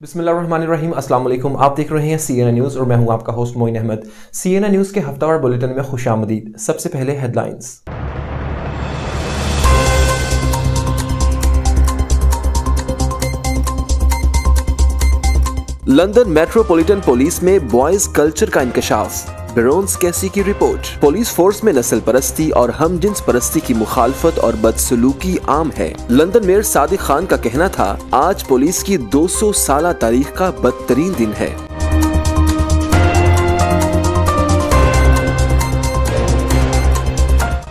बिस्मिल्लाहिर्रहमानिर्रहीम। अस्सलाम वालेकुम। आप देख रहे हैं CNN न्यूज़ और मैं हूं आपका host Moin Ahmed. CNN news के हफ्तावार बुलेटिन में खुशामदीद। सबसे पहले हेडलाइंस। लंदन मेट्रोपॉलिटन पुलिस में बॉयज कल्चर का इंकशाफ। बेरोन्स कैसी की रिपोर्ट। पुलिस फोर्स में नस्ल परस्ती और हम जिन्स परस्ती की मुखालफत और बदसलूकी आम है। लंदन मेयर सादिक खान का कहना था, आज पुलिस की 200 साला तारीख का बदतरीन दिन है।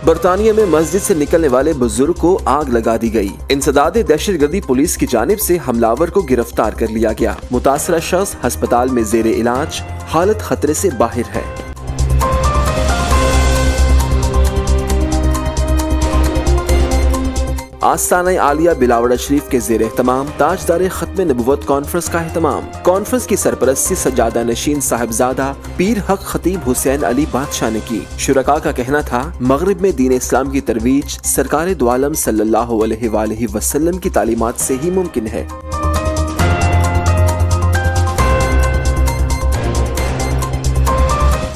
बरतानिया में मस्जिद से निकलने वाले बुजुर्ग को आग लगा दी गई। इंसदादे दहशतगर्दी पुलिस की जानिब से हमलावर को गिरफ्तार कर लिया गया। मुतासरा शख्स अस्पताल में जेरे इलाज, हालत खतरे से बाहर है। आस्ताना आलिया बिलावड़ा शरीफ के जेर एहतमाम ताजदार खत्म नबुवत कॉन्फ्रेंस का एहतमाम। कॉन्फ्रेंस की सरपरस्ती सज्जादा नशीन साहिबजादा पीर हक खतीब हुसैन अली बादशाह ने की। शुरका का कहना था, मगरिब में दीन इस्लाम की तरवीज सरकार दो आलम सल्लल्लाहु अलैहि वसल्लम की तालीमात से ही मुमकिन है।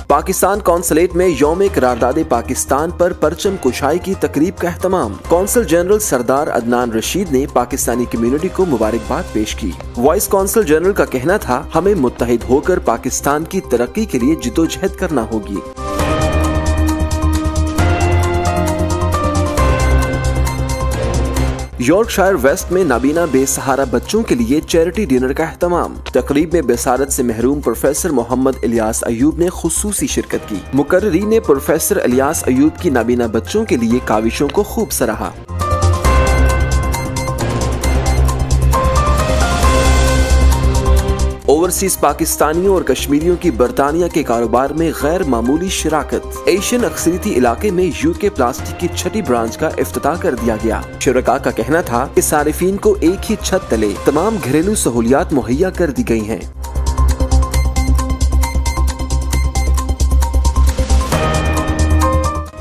पाकिस्तान कौंसलेट में यौम करारदाद पाकिस्तान पर परचम कुशाई की तकरीब का एहतमाम। कौंसल जनरल सरदार अदनान रशीद ने पाकिस्तानी कम्युनिटी को मुबारकबाद पेश की। वाइस कौंसल जनरल का कहना था, हमें मुत्तहिद होकर पाकिस्तान की तरक्की के लिए जिद्दोजहद करना होगी। यॉर्कशायर वेस्ट में नाबीना बेसहारा बच्चों के लिए चैरिटी डिनर का एहतमाम। तकरीब में बेसारत से महरूम प्रोफेसर मोहम्मद इलियास अयूब ने खुसूसी शिरकत की। मुकर्रीन ने प्रोफेसर इलियास अयूब की नाबीना बच्चों के लिए काविशों को खूब सराहा। ओवरसीज पाकिस्तानियों और कश्मीरियों की बरतानिया के कारोबार में गैर मामूली शिराकत। एशियन अक्सरियती इलाके में यूके प्लास्टिक की छठी ब्रांच का इफ्तिताह कर दिया गया। शुरका का कहना था कि सारिफीन को एक ही छत तले तमाम घरेलू सहूलियात मुहैया कर दी गई हैं।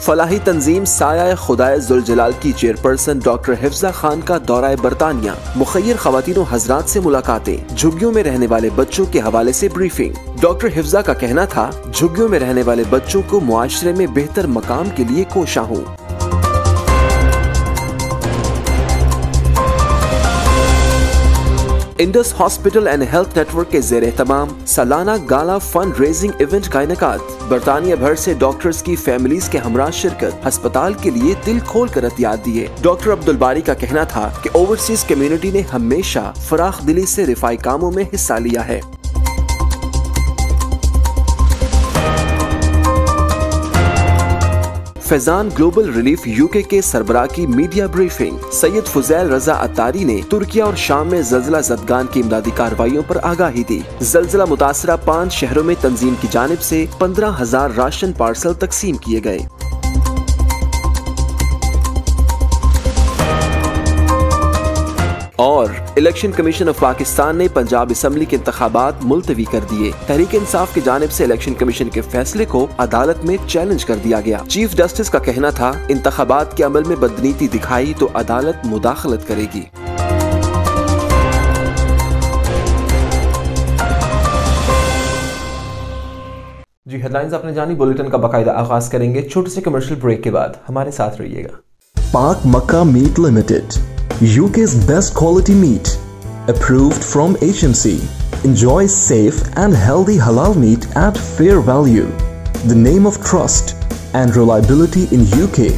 फलाही तंजीम साया खुदाए जुलजलाल की चेयरपर्सन डॉक्टर हिफ्जा खान का दौरा बरतानिया। मुखय्यर खवातीनों हजरात से मुलाकातें। झुग्गियों में रहने वाले बच्चों के हवाले से ब्रीफिंग। डॉक्टर हिफ्जा का कहना था, झुग्गियों में रहने वाले बच्चों को मुआशरे में बेहतर मकाम के लिए कोशा हूँ। Indus hospital and health network के जेर एहतमाम सालाना गाला फंड रेजिंग इवेंट का इनेकाद। बरतानिया भर से डॉक्टर्स की फैमिलीज के हमरा शिरकत। अस्पताल के लिए दिल खोल कर अतियात दिए। डॉक्टर अब्दुल बारी का कहना था कि ओवरसीज कम्युनिटी ने हमेशा फराख दिली से रिफाई कामों में हिस्सा लिया है। फैजान ग्लोबल रिलीफ यूके के सरबराह की मीडिया ब्रीफिंग। सैयद फुजैल रजा अत्तारी ने तुर्किया और शाम में ज़ल्ज़ला ज़दगान की इमदादी कार्रवाइयों पर आगाही दी। ज़ल्ज़ला मुतासरा 5 शहरों में तंजीम की जानिब से 15,000 राशन पार्सल तकसीम किए गए। और इलेक्शन कमीशन ऑफ पाकिस्तान ने पंजाब असम्बली के इंतखाबात मुलतवी कर दिए। तहरीक इंसाफ की जानिब से इलेक्शन कमीशन के फैसले को अदालत में चैलेंज कर दिया गया। चीफ जस्टिस का कहना था, इंतखाबात के अमल में बदनीति दिखाई तो अदालत मुदाखलत करेगी। जी हेडलाइंस आपने जानी। बुलेटिन का बाकायदा आगाज करेंगे छोटे से कमर्शियल ब्रेक के बाद। हमारे साथ रहिएगा। Pak Makkah Meat Limited, UK's best quality meat, approved from HMC. Enjoy safe and healthy halal meat at fair value. The name of trust and reliability in UK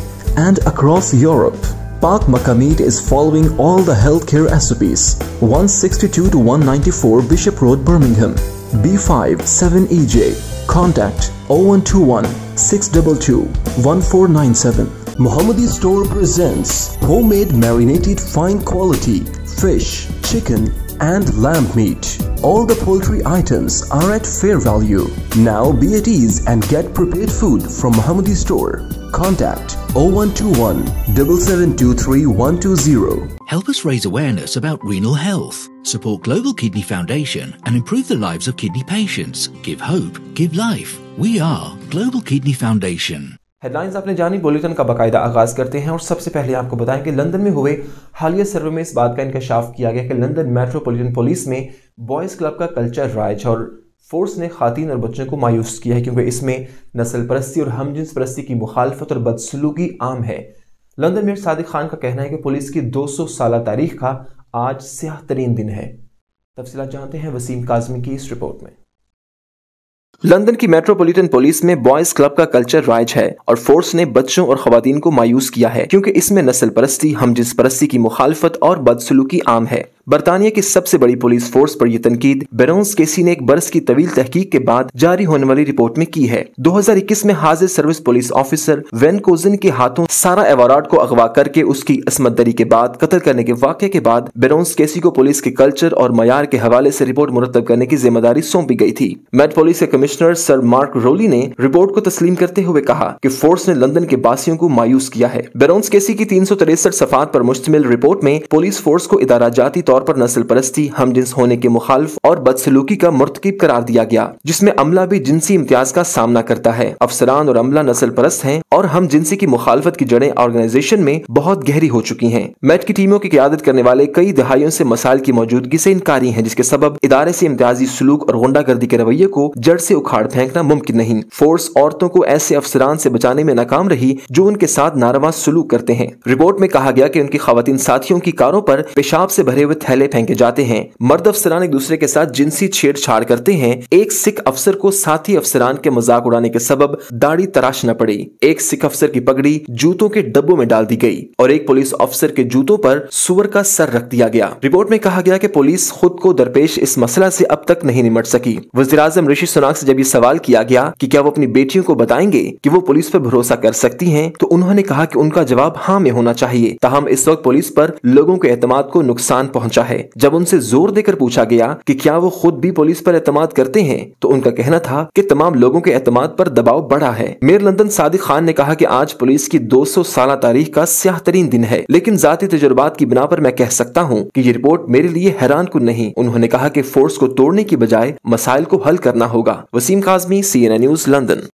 and across Europe. Pak Makkah Meat is following all the healthcare SOPs. 162 to 194 Bishop Road, Birmingham, B5 7EJ. Contact 0121 622 1497. Muhammadi Store presents homemade marinated fine quality fish, chicken and lamb meat. All the poultry items are at fair value. Now be at ease and get prepared food from Muhammadi Store. Contact 0121 7723 120. Help us raise awareness about renal health. Support Global Kidney Foundation and improve the lives of kidney patients. Give hope, give life. We are Global Kidney Foundation. Headlines आपने जानी, bulletin का बाकायदा आगाज करते हैं और सबसे पहले आपको बताएं कि लंदन में हुए हालिया सर्वे में इस बात का इंकशाफ किया गया कि लंदन मेट्रोपॉलिटन पुलिस में बॉयज़ क्लब का कल्चर राइज और फोर्स ने खातीन और बच्चों को मायूस किया है क्योंकि इसमें नस्ल परस्ती और हमजिन्स परस्ती की मुखालफत और बदसलूकी आम है। लंदन मेयर सादिक खान का कहना है कि पुलिस की 200 साल तारीख का आज स्याह तरीन दिन है। तफसीलात जानते हैं वसीम काज़मी की इस रिपोर्ट में। लंदन की मेट्रोपॉलिटन पुलिस में बॉयज क्लब का कल्चर राइज है और फोर्स ने बच्चों और खवातीन को मायूस किया है क्योंकि इसमें नस्ल परस्ती, हमजिन्स परस्ती की मुखालफत और बदसलूकी आम है। बरतानिया की सबसे बड़ी पुलिस फोर्स पर यह तनकीद बेरोन्स केसी ने एक बरस की तवील तहकीक के बाद जारी होने वाली रिपोर्ट में की है। 2021 में हाजिर service police officer when cogen के हाथों सारा एवरार्ड को अगवा करके उसकी असमत दरी के बाद कत्ल करने के वाक़े के बाद बेरोन्स केसी को पुलिस के कल्चर और मयार के हवाले से रिपोर्ट मुरतब करने की जिम्मेदारी सौंपी गई थी। मेट पुलिस के कमिश्नर सर मार्क रोली ने रिपोर्ट को तस्लीम करते हुए कहा कि फोर्स ने लंदन के बासियों को मायूस किया है। बेरोन्स केसी की 363 सफ़ात पर मुश्तमिल रिपोर्ट में पुलिस फोर्स को इदारा जाती तौर पर नस्ल परस्ती, हमजिन्स होने के मुखालिफ और बदसलूकी का मुर्तकिब करार दिया गया, जिसमें अमला भी जिनसी इम्तियाज का सामना करता है। अफसरान और अमला नस्ल परस्त हैं और हम जिनसी की मुखालफत की जड़ें ऑर्गेनाइजेशन में बहुत गहरी हो चुकी हैं। मेट की टीमों की क़यादत करने वाले कई दहाइयों से मसाइल की मौजूदगी से इनकारी हैं, जिसके सबब इदारे से इम्तियाजी सलूक और गुंडागर्दी के रवैये को जड़ से उखाड़ फेंकना मुमकिन नहीं। फोर्स औरतों को ऐसे अफसरान से बचाने में नाकाम रही जो उनके साथ नारवा सलूक करते हैं। रिपोर्ट में कहा गया कि उनकी खवातीन साथियों की कारों पर पेशाब से भरे हुए थैले फेंके जाते हैं। मर्द अफसरान एक दूसरे के साथ जिनसी छेड़छाड़ करते हैं। एक सिख अफसर को साथी अफसरान के मजाक उड़ाने के सबब दाढ़ी तराशना पड़ी। एक सिख अफसर की पगड़ी जूतों के डब्बों में डाल दी गई और एक पुलिस अफसर के जूतों पर सुअर का सर रख दिया गया। रिपोर्ट में कहा गया कि पुलिस खुद को दरपेश इस मसला से अब तक नहीं निमट सकी। वज़ीर-ए-आज़म ऋषि सुनाक से जब ये सवाल किया गया कि क्या वो अपनी बेटियों को बताएंगे कि वो पुलिस पर भरोसा कर सकती हैं, तो उन्होंने कहा कि उनका जवाब हाँ में होना चाहिए। ताहम इस वक्त पुलिस पर लोगों के एतमाद को नुकसान पहुंचा है। जब उनसे जोर देकर पूछा गया कि क्या वो खुद भी पुलिस पर एतमाद करते हैं, तो उनका कहना था कि तमाम लोगों के एतमाद पर दबाव बढ़ा है। मेयर लंदन सादिक खान ने कहा कि आज पुलिस की 200 साल तारीख का स्याह तरीन दिन है, लेकिन जाती तजुर्बात की बिना पर मैं कह सकता हूँ कि ये रिपोर्ट मेरे लिए हैरान कुन नहीं। उन्होंने कहा कि फोर्स को तोड़ने की बजाय मसाइल को हल करना होगा। Wasim Kazmi, CNN news, London.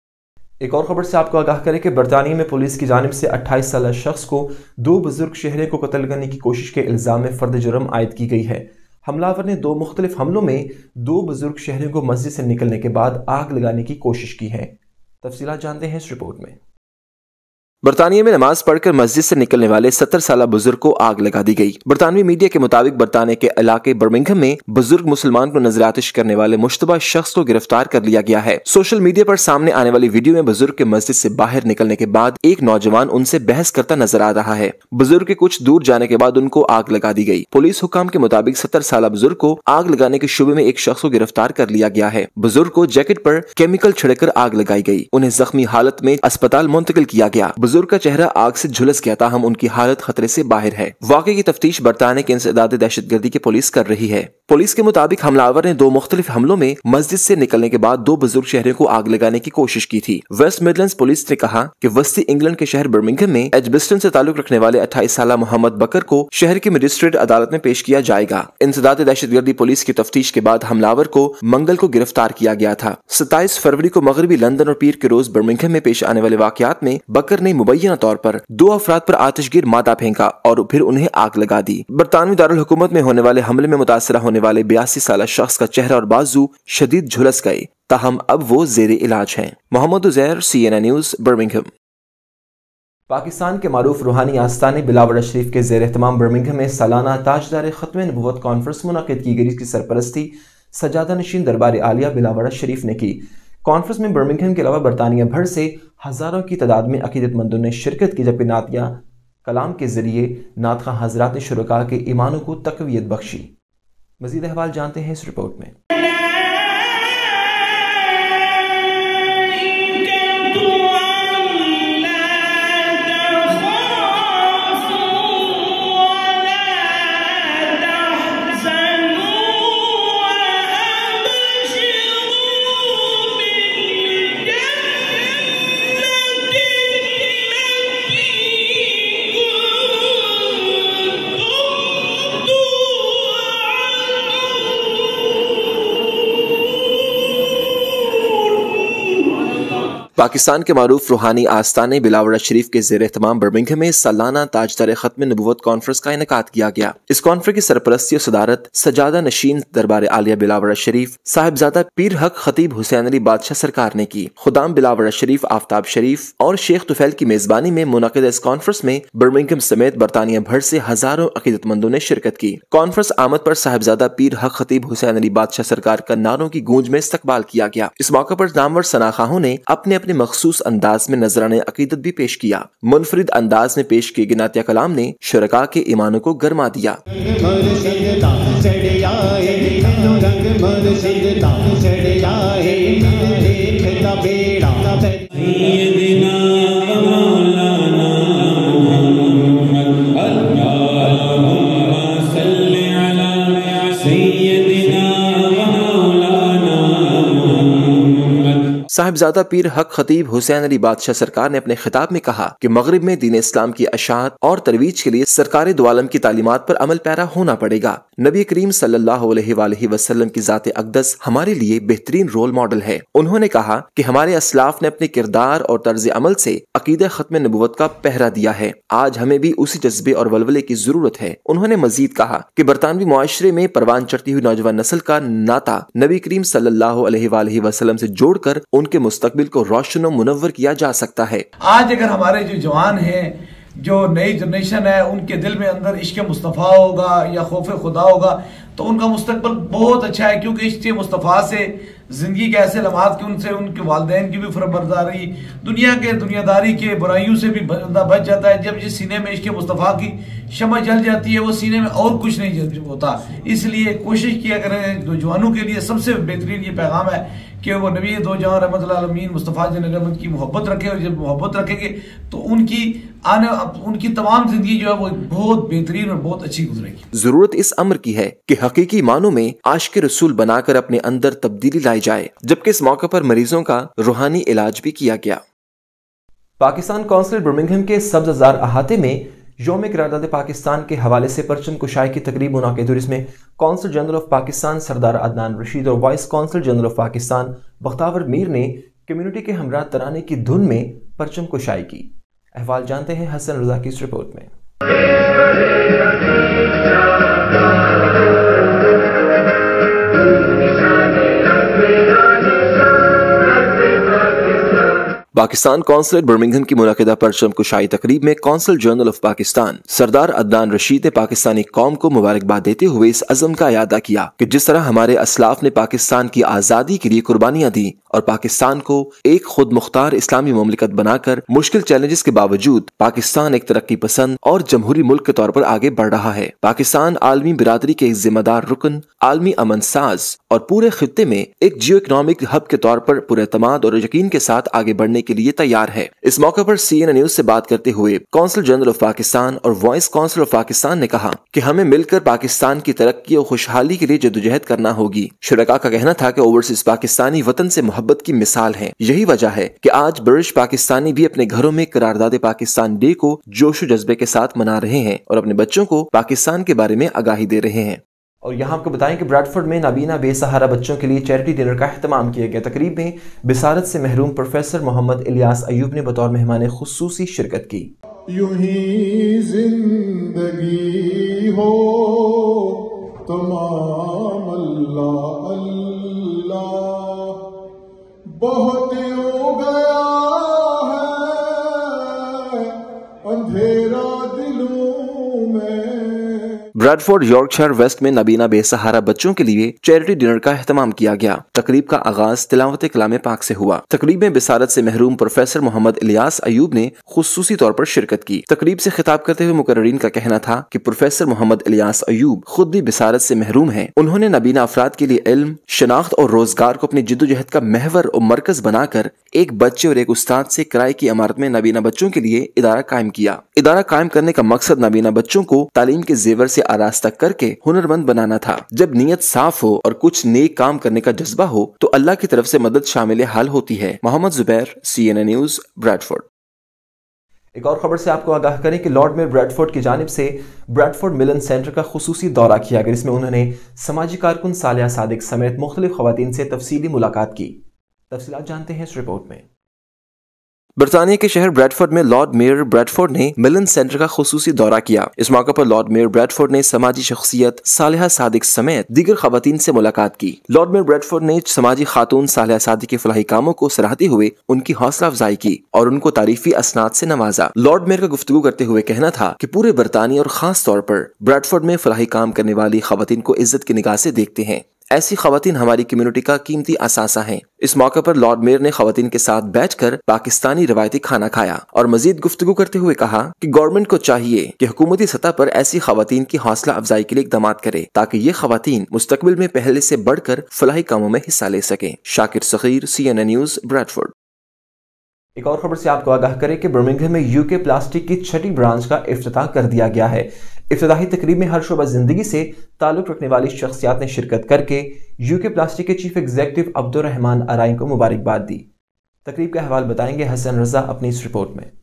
एक और खबर से आपको आगाह करें कि बरतानिया में पुलिस की जानिब से 28 साल शख्स को 2 बुजुर्ग शहरे को कत्ल करने की कोशिश के इल्जाम में फर्द जुर्म आयद की गई है। हमलावर ने 2 मुख्तलिफ हमलों में 2 बुजुर्ग शहरियों को मस्जिद से निकलने के बाद आग लगाने की कोशिश की है। तफसीलात जानते हैं इस रिपोर्ट में। बरतानिया में नमाज पढ़कर मस्जिद से निकलने वाले 70 साल बुजुर्ग को आग लगा दी गई। बरतानवी मीडिया के मुताबिक बरतानिया के इलाके बर्मिंघम में बुजुर्ग मुसलमान को नजर आतिश करने वाले मुश्तबा शख्स को गिरफ्तार कर लिया गया है। सोशल मीडिया पर सामने आने वाली वीडियो में बुजुर्ग के मस्जिद से बाहर निकलने के बाद एक नौजवान उनसे बहस करता नजर आ रहा है। बुजुर्ग के कुछ दूर जाने के बाद उनको आग लगा दी गई। पुलिस हुकाम के मुताबिक 70 साल बुजुर्ग को आग लगाने के शुबे में एक शख्स को गिरफ्तार कर लिया गया है। बुजुर्ग को जैकेट पर केमिकल छिड़कर आग लगाई गई। उन्हें जख्मी हालत में अस्पताल मुंतकिल किया गया। बुजुर्ग का चेहरा आग से झुलस गया, ताहम उनकी हालत खतरे से बाहर है। वाक़े की तफ्तीश बरतानिया के इंसदाद दहशतगर्दी की पुलिस कर रही है। पुलिस के मुताबिक हमलावर ने 2 मुख्तलिफ हमलों में मस्जिद से निकलने के बाद 2 बुजुर्ग शहरियों को आग लगाने की कोशिश की थी। वेस्ट मिडलैंड्स पुलिस ने कहा कि वस्ती इंग्लैंड के शहर बर्मिंघम में एजबस्टन से ताल्लुक रखने वाले 28 साल मोहम्मद बकर को शहर की मजिस्ट्रेट अदालत में पेश किया जाएगा। इंसदाद दहशतगर्दी पुलिस की तफ्तीश के बाद हमलावर को मंगल को गिरफ्तार किया गया था। 27 फरवरी को मगरबी लंदन और पीर के रोज बर्मिंघम में पेश आने वाले वाकयात में बकर ने मुबैना तौर पर 2 अफराद पर आतिशगीर मादा फेंका और फिर उन्हें आग लगा दी। बरतानवी दारुल हुकूमत में होने वाले हमले में मुतासरा होने वाले 82 साल शख्स का चेहरा और बाजू शदीद झुलस गए, ताहम अब वो जेर इलाज हैं। Mohammad Uzair, CNN news, Birmingham. Pakistan के मारूफ रूहानी आस्थाने बिलावल शरीफ के ज़ेर एहतमाम बर्मिंघम में सालाना ताजदार खत्म नबुव्वत कॉन्फ्रेंस मुनक़िद की गई, जिसकी सरपरस्ती सजादा नशीन दरबार आलिया बिलावल शरीफ ने की। कॉन्फ्रेंस में बर्मिंघम के अलावा बरतानिया भर से हज़ारों की तादाद में अक़ीदतमंदों ने शिरकत की, जबकि नातिया कलाम के जरिए नातखा हज़रात ने शुरका के ईमानों को तक़वियत बख्शी। मज़ीद अहवाल जानते हैं इस रिपोर्ट में। پاکستان کے معروف روحانی آستانے بلاورہ شریف کے زیر اہتمام برمنگھم میں سالانہ تاجدار ختم نبوت کانفرنس کا انعقاد کیا گیا۔ اس کانفرنس کی سرپرستی و صدارت سجادہ نشین دربار عالیہ بلاورہ شریف صاحبزادہ پیر حق خطیب حسین علی بادشاہ سرکار نے کی۔ خدام بلاورہ شریف، آفتاب شریف اور شیخ طفیل کی میزبانی میں منعقدہ اس کانفرنس میں برمنگھم سمیت برطانیہ بھر سے ہزاروں عقیدت مندوں نے شرکت کی۔ کانفرنس آمد پر صاحبزادہ پیر حق خطیب حسین علی بادشاہ سرکار کا نعروں کی گونج میں استقبال کیا گیا۔ اس موقع پر نامور ثناخواہوں نے اپنے اپنے مخصوص انداز میں نذرانہ عقیدت بھی پیش کیا۔ منفرد انداز میں پیش کیے گئے نعتیہ کلام نے شرکاء کے ایمانوں کو گرما دیا۔ صاحبزادہ پیر حق خطیب حسین علی بادشاہ سرکار نے اپنے خطاب میں کہا کہ مغرب میں دین اسلام کی اشاعت اور ترویج کے لیے سرکار دو عالم کی تعلیمات پر عمل پیرا ہونا پڑے گا۔ نبی کریم صلی اللہ علیہ وآلہ وسلم کی ذات اقدس ہمارے لیے بہترین رول ماڈل ہے۔ انہوں نے کہا کہ ہمارے اسلاف نے اپنے کردار اور طرز عمل سے عقیدہ ختم نبوت کا پہرا دیا ہے۔ آج ہمیں بھی اسی جذبے اور ولولے کی ضرورت ہے۔ انہوں نے مزید کہا کہ برطانوی معاشرے میں پروان چڑھتی ہوئی نوجوان نسل کا ناطہ نبی کریم صلی اللہ علیہ وآلہ وسلم سے جوڑ کر ان کے مستقبل کو روشن و منور کیا جا سکتا ہے۔ آج اگر ہمارے جو جوان ہیں، جو نئی جنریشن ہے، ان کے دل میں اندر عشق مصطفیٰ ہوگا یا خوف خدا ہوگا تو ان کا مستقبل بہت اچھا ہے، کیونکہ عشق مصطفیٰ سے زندگی کے ایسے لمحات کہ ان کے والدین کی بھی فرمانبرداری، دنیا داری کے برائیوں سے بھی بندہ بچ جاتا ہے۔ جب جس سینے میں عشق مصطفیٰ کی شمع جل جاتی ہے وہ سینے میں اور کچھ نہیں ہوتا۔ اس لیے کوشش کیا کریں، نوجوانوں کے لیے سب سے بہترین یہ پیغام ہے کہ وہ نبی دو جہاں رحمت اللہ عالمین مصطفیٰ جن رحمت کی محبت رکھے، اور جب محبت رکھیں گے تو ان کی تمام زندگی جو ہے وہ بہت بہترین اور بہت اچھی گزرے گی۔ ضرورت اس امر کی ہے کہ حقیقی معنوں میں عاشق رسول بنا کر اپنے اندر تبدیلی لائی جائے، جبکہ اس موقع پر مریضوں کا روحانی علاج بھی کیا گیا۔ پاکستان کونسل برمنگھم کے سبز زار احاطے میں یوم قرارداد پاکستان کے حوالے سے پرچم کشائی کی تقریب منعقد ہوئی، جس میں کونسل جنرل آف پاکستان سردار عدنان رشید اور vice consul general of Pakistan Bakhtiar Mir نے کمیونٹی کے ہمراہ ترانے کی دھن میں پرچم کشائی کی۔ احوال جانتے ہیں حسن رضا کی اس رپورٹ میں۔ پاکستان کونسلیٹ برمنگھم کی منعقدہ پرچم کشائی تقریب میں کونسل جنرل آف پاکستان سردار عدنان رشید نے پاکستانی قوم کو مبارکباد دیتے ہوئے اس عزم کا اعادہ کیا کہ جس طرح ہمارے اسلاف نے پاکستان کی آزادی کے لیے قربانیاں دی اور پاکستان کو ایک خود مختار اسلامی مملکت بنا کر مشکل چیلنجز کے باوجود پاکستان ایک ترقی پسند اور جمہوری ملک کے طور پر آگے بڑھ رہا ہے۔ پاکستان عالمی برادری کے ایک ذمہ دار رکن، عالمی امن ساز اور پورے خطے میں ایک جیو اکنامک ہب کے طور پر پورے اعتماد اور یقین کے ساتھ آگے بڑھنے کے لیے تیار ہے۔ اس موقع پر CNN نیوز سے بات کرتے ہوئے کونسل جنرل آف پاکستان اور وائس کونسل آف پاکستان نے کہا کہ ہمیں مل کر پاکستان کی ترقی اور خوشحالی کے لیے جدوجہد کرنا ہوگی۔ شرکاء کا کہنا تھا کہ اوورسیز پاکستانی وطن سے محبت کی مثال ہیں۔ یہی وجہ ہے کہ آج برٹش پاکستانی بھی اپنے گھروں میں قرارداد پاکستان ڈے کو جوش و جذبے کے ساتھ منا رہے ہیں اور اپنے بچوں کو پاکستان کے بارے میں آگاہی دے رہے ہیں۔ اور یہاں آپ کو بتائیں کہ بریڈفورڈ میں نابینا بے سہارا بچوں کے لیے چیریٹی ڈنر کا اہتمام کیا گیا۔ تقریب میں بصارت سے محروم پروفیسر محمد الیاس ایوب نے بطور مہمان خصوصی شرکت کی۔ یوں ہی زندگی ہو تمام اللہ اللہ، بہت ہو گیا ہے اندھیرا دلوں میں۔ بریڈفورڈ یارکشائر ویسٹ میں نابینا بے سہارا بچوں کے لیے چیریٹی ڈنر کا اہتمام کیا گیا۔ تقریب کا آغاز تلاوت کلام پاک سے ہوا۔ تقریب میں بصارت سے محروم پروفیسر محمد الیاس ایوب نے خصوصی طور پر شرکت کی۔ تقریب سے خطاب کرتے ہوئے مقررین کا کہنا تھا کہ پروفیسر محمد الیاس ایوب خود بھی بصارت سے محروم ہیں۔ انہوں نے نابینا افراد کے لیے علم، شناخت اور روزگار کو اپنی جدوجہد کا محور اور مرکز بنا کر ایک بچے اور ایک استاد سے کرائے کی عمارت میں نابینا بچوں کے لیے ادارہ قائم کیا۔ ادارہ قائم کرنے کا مقصد نابینا بچوں کو تعلیم کے زیور سے آراستہ کر کے ہنرمند بنانا تھا۔ جب نیت صاف ہو اور کچھ نیک کام کرنے کا جذبہ ہو تو اللہ کی طرف سے مدد شامل حال ہوتی ہے۔ محمد زبیر، CNN نیوز، بریڈفورڈ۔ ایک اور خبر سے آپ کو آگاہ کریں کہ لارڈ میں بریڈفورڈ کی جانب سے بریڈفورڈ ملن سینٹر کا خصوصی دورہ کیا گیا، جس میں انہوں نے سماجی کارکن صالحہ صادق سمیت مختلف خواتین سے تفصیلی ملاقات کی۔ تفصیلات جانتے ہیں اس رپورٹ میں۔ برطانیہ کے شہر بریڈفورڈ میں لارڈ میئر بریڈفورڈ نے ملن سینٹر کا خصوصی دورہ کیا۔ اس موقع پر لارڈ میئر بریڈفورڈ نے سماجی شخصیت صالحہ صادق سمیت دیگر خواتین سے ملاقات کی۔ لارڈ میئر بریڈفورڈ نے سماجی خاتون صالحہ صادق کے فلاحی کاموں کو سراہتے ہوئے ان کی حوصلہ افزائی کی اور ان کو تعریفی اسناد سے نوازا۔ لارڈ میئر کا گفتگو کرتے ہوئے کہنا تھا کہ پورے برطانیہ اور خاص طور پر بریڈفورڈ میں فلاحی کام کرنے والی خواتین کو عزت کی نگاہ سے دیکھتے ہیں۔ ایسی خواتین ہماری کمیونٹی کا قیمتی اثاثہ ہیں۔ اس موقع پر لارڈ میئر نے خواتین کے ساتھ بیٹھ کر پاکستانی روایتی کھانا کھایا اور مزید گفتگو کرتے ہوئے کہا کہ گورنمنٹ کو چاہیے کہ حکومتی سطح پر ایسی خواتین کی حوصلہ افزائی کے لیے اقدامات کرے تاکہ یہ خواتین مستقبل میں پہلے سے بڑھ کر فلاحی کاموں میں حصہ لے سکیں۔ شاکر صغیر، CNN نیوز، بریڈفورڈ۔ ایک اور خبر سے آپ کو آگاہ کریں کہ برمنگھم میں UK پلاسٹک کی 6ٹی برانچ کا افتتاح کر دیا گیا ہے۔ افتتاحی تقریب میں ہر شعبہ زندگی سے تعلق رکھنے والی شخصیات نے شرکت کر کے UK پلاسٹک کے چیف ایگزیکٹو عبدالرحمان ارائیں کو مبارکباد دی۔ تقریب کا احوال بتائیں گے حسن رضا اپنی اس رپورٹ میں۔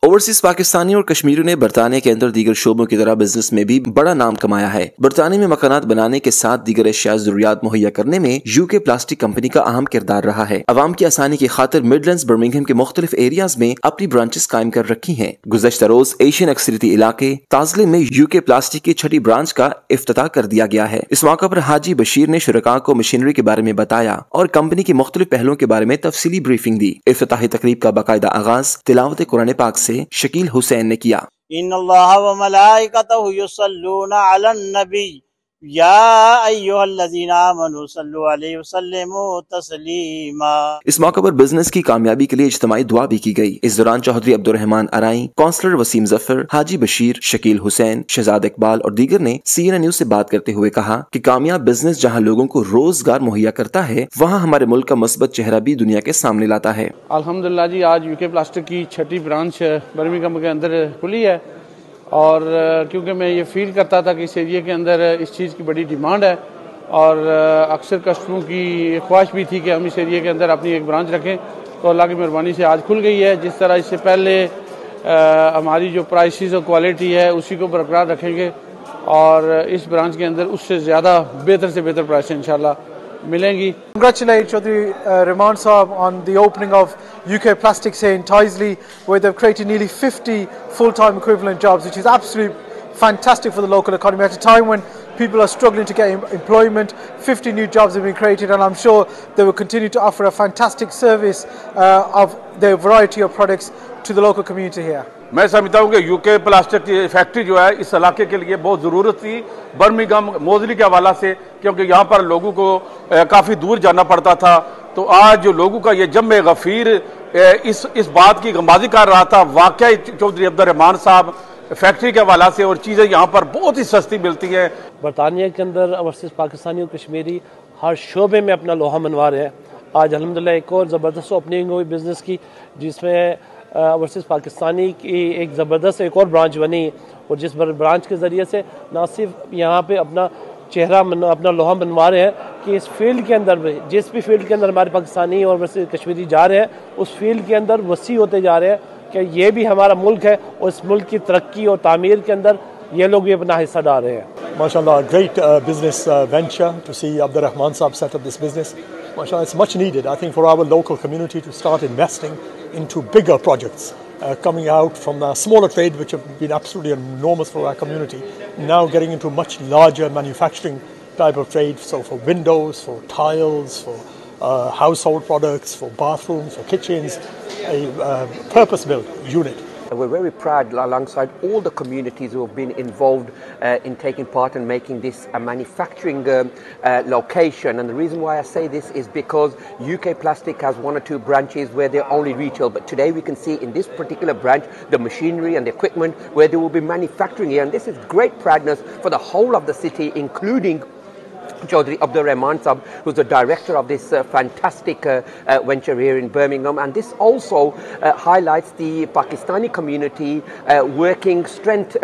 اوورسیز پاکستانی اور کشمیریوں نے برطانیہ کے اندر دیگر شعبوں کی طرح بزنس میں بھی بڑا نام کمایا ہے۔ برطانیہ میں مکانات بنانے کے ساتھ دیگر اشیاء ضروریات مہیا کرنے میں UK پلاسٹک کمپنی کا اہم کردار رہا ہے۔ عوام کی آسانی کی خاطر مڈلینڈز برمنگھم کے مختلف ایریاز میں اپنی برانچز قائم کر رکھی ہیں۔ گزشتہ روز ایشین اکثریتی علاقے تازلے میں UK پلاسٹک کی 6ٹی برانچ کا افتتاح کر دیا گیا ہے۔ اس موقع پر حاجی بشیر نے شرکاء کو مشینری کے بارے میں بتایا اور کمپنی کے مختلف پہلوؤں کے بارے میں تفصیلی بریفنگ دی۔ افتتاحی تقریب کا باقاعدہ آغاز تلاوت قرآن پاک سے شکیل حسین نے کیا۔ ان اللہ و ملائکتہ یصلون علی النبی یا ایھا الذین آمنوا صلوا علیہ وسلموا تسلیما۔ اس موقع پر بزنس کی کامیابی کے لیے اجتماعی دعا بھی کی گئی۔ اس دوران چوہدری عبدالرحمان ارائیں، کونسلر وسیم ظفر، حاجی بشیر، شکیل حسین، شہزاد اقبال اور دیگر نے CNN نیوز سے بات کرتے ہوئے کہا کہ کامیاب بزنس جہاں لوگوں کو روزگار مہیا کرتا ہے وہاں ہمارے ملک کا مثبت چہرہ بھی دنیا کے سامنے لاتا ہے۔ الحمدللہ جی، آج UK پلاسٹک کی 6ٹی برانچ برمنگھم کے اندر کھلی ہے اور کیونکہ میں یہ فیل کرتا تھا کہ اس ایریے کے اندر اس چیز کی بڑی ڈیمانڈ ہے اور اکثر کسٹمروں کی خواہش بھی تھی کہ ہم اس ایریے کے اندر اپنی ایک برانچ رکھیں، تو اللہ کی مہربانی سے آج کھل گئی ہے۔ جس طرح اس سے پہلے ہماری جو پرائسز اور کوالٹی ہے اسی کو برقرار رکھیں گے اور اس برانچ کے اندر اس سے زیادہ بہتر سے بہتر پرائسیں انشاءاللہ ملیں گی۔ Congratulate Chaudhry Rahman Saab on the opening of UK Plastics here in Tyseley, where they've created nearly 50 full-time equivalent jobs, which is absolutely fantastic for the local economy. At a time when people are struggling to get employment, 50 new jobs have been created, and I'm sure they will continue to offer a fantastic service of their variety of products to the local community here. میں سمجھتا ہوں کہ UK plastic کی factory جو ہے اس علاقے کے لیے بہت ضرورت تھی، برمنگھم موزلی کے حوالہ سے، کیونکہ یہاں پر لوگوں کو کافی دور جانا پڑتا تھا۔ تو آج جو لوگوں کا یہ جمع غفیر اس بات کی غمازی کر رہا تھا، واقعی چودھری عبدالرحمان صاحب فیکٹری کے حوالہ سے، اور چیزیں یہاں پر بہت ہی سستی ملتی ہیں۔ برطانیہ کے اندر اوورسیز پاکستانی اور کشمیری ہر شعبے میں اپنا لوہا منوا رہے ہیں۔ آج الحمدللہ ایک اور زبردست اوپننگ ہوئی بزنس کی، جس میں اوورسیز پاکستانی کی ایک زبردست ایک اور برانچ بنی، اور جس برانچ کے ذریعے سے نہ صرف یہاں پہ اپنا چہرہ اپنا لوہا بنوا رہے ہیں کہ اس فیلڈ کے اندر جس بھی فیلڈ کے اندر ہمارے پاکستانی اور اوورسیز کشمیری جا رہے ہیں اس فیلڈ کے اندر وسیع ہوتے جا رہے ہیں کہ یہ بھی ہمارا ملک ہے اور اس ملک کی ترقی اور تعمیر کے اندر یہ لوگ بھی اپنا حصہ ڈال رہے ہیں۔ MashaAllah, great business venture to see Abdurrahman Saab set up this business. MashaAllah, it's much needed, I think, for our local community to start investing into bigger projects, coming out from the smaller trade, which have been absolutely enormous for our community, now getting into much larger manufacturing type of trade, so for windows, for tiles, for household products, for bathrooms, for kitchens, a purpose-built unit. We're very proud alongside all the communities who have been involved in taking part in making this a manufacturing location. And the reason why I say this is because UK Plastic has 1 or 2 branches where they're only retail, but today we can see in this particular branch the machinery and the equipment where they will be manufacturing here, and this is great proudness for the whole of the city, including Chaudhry Abdulrahman Saab, who's the director of this fantastic venture here in Birmingham. And this also highlights the Pakistani community working strength,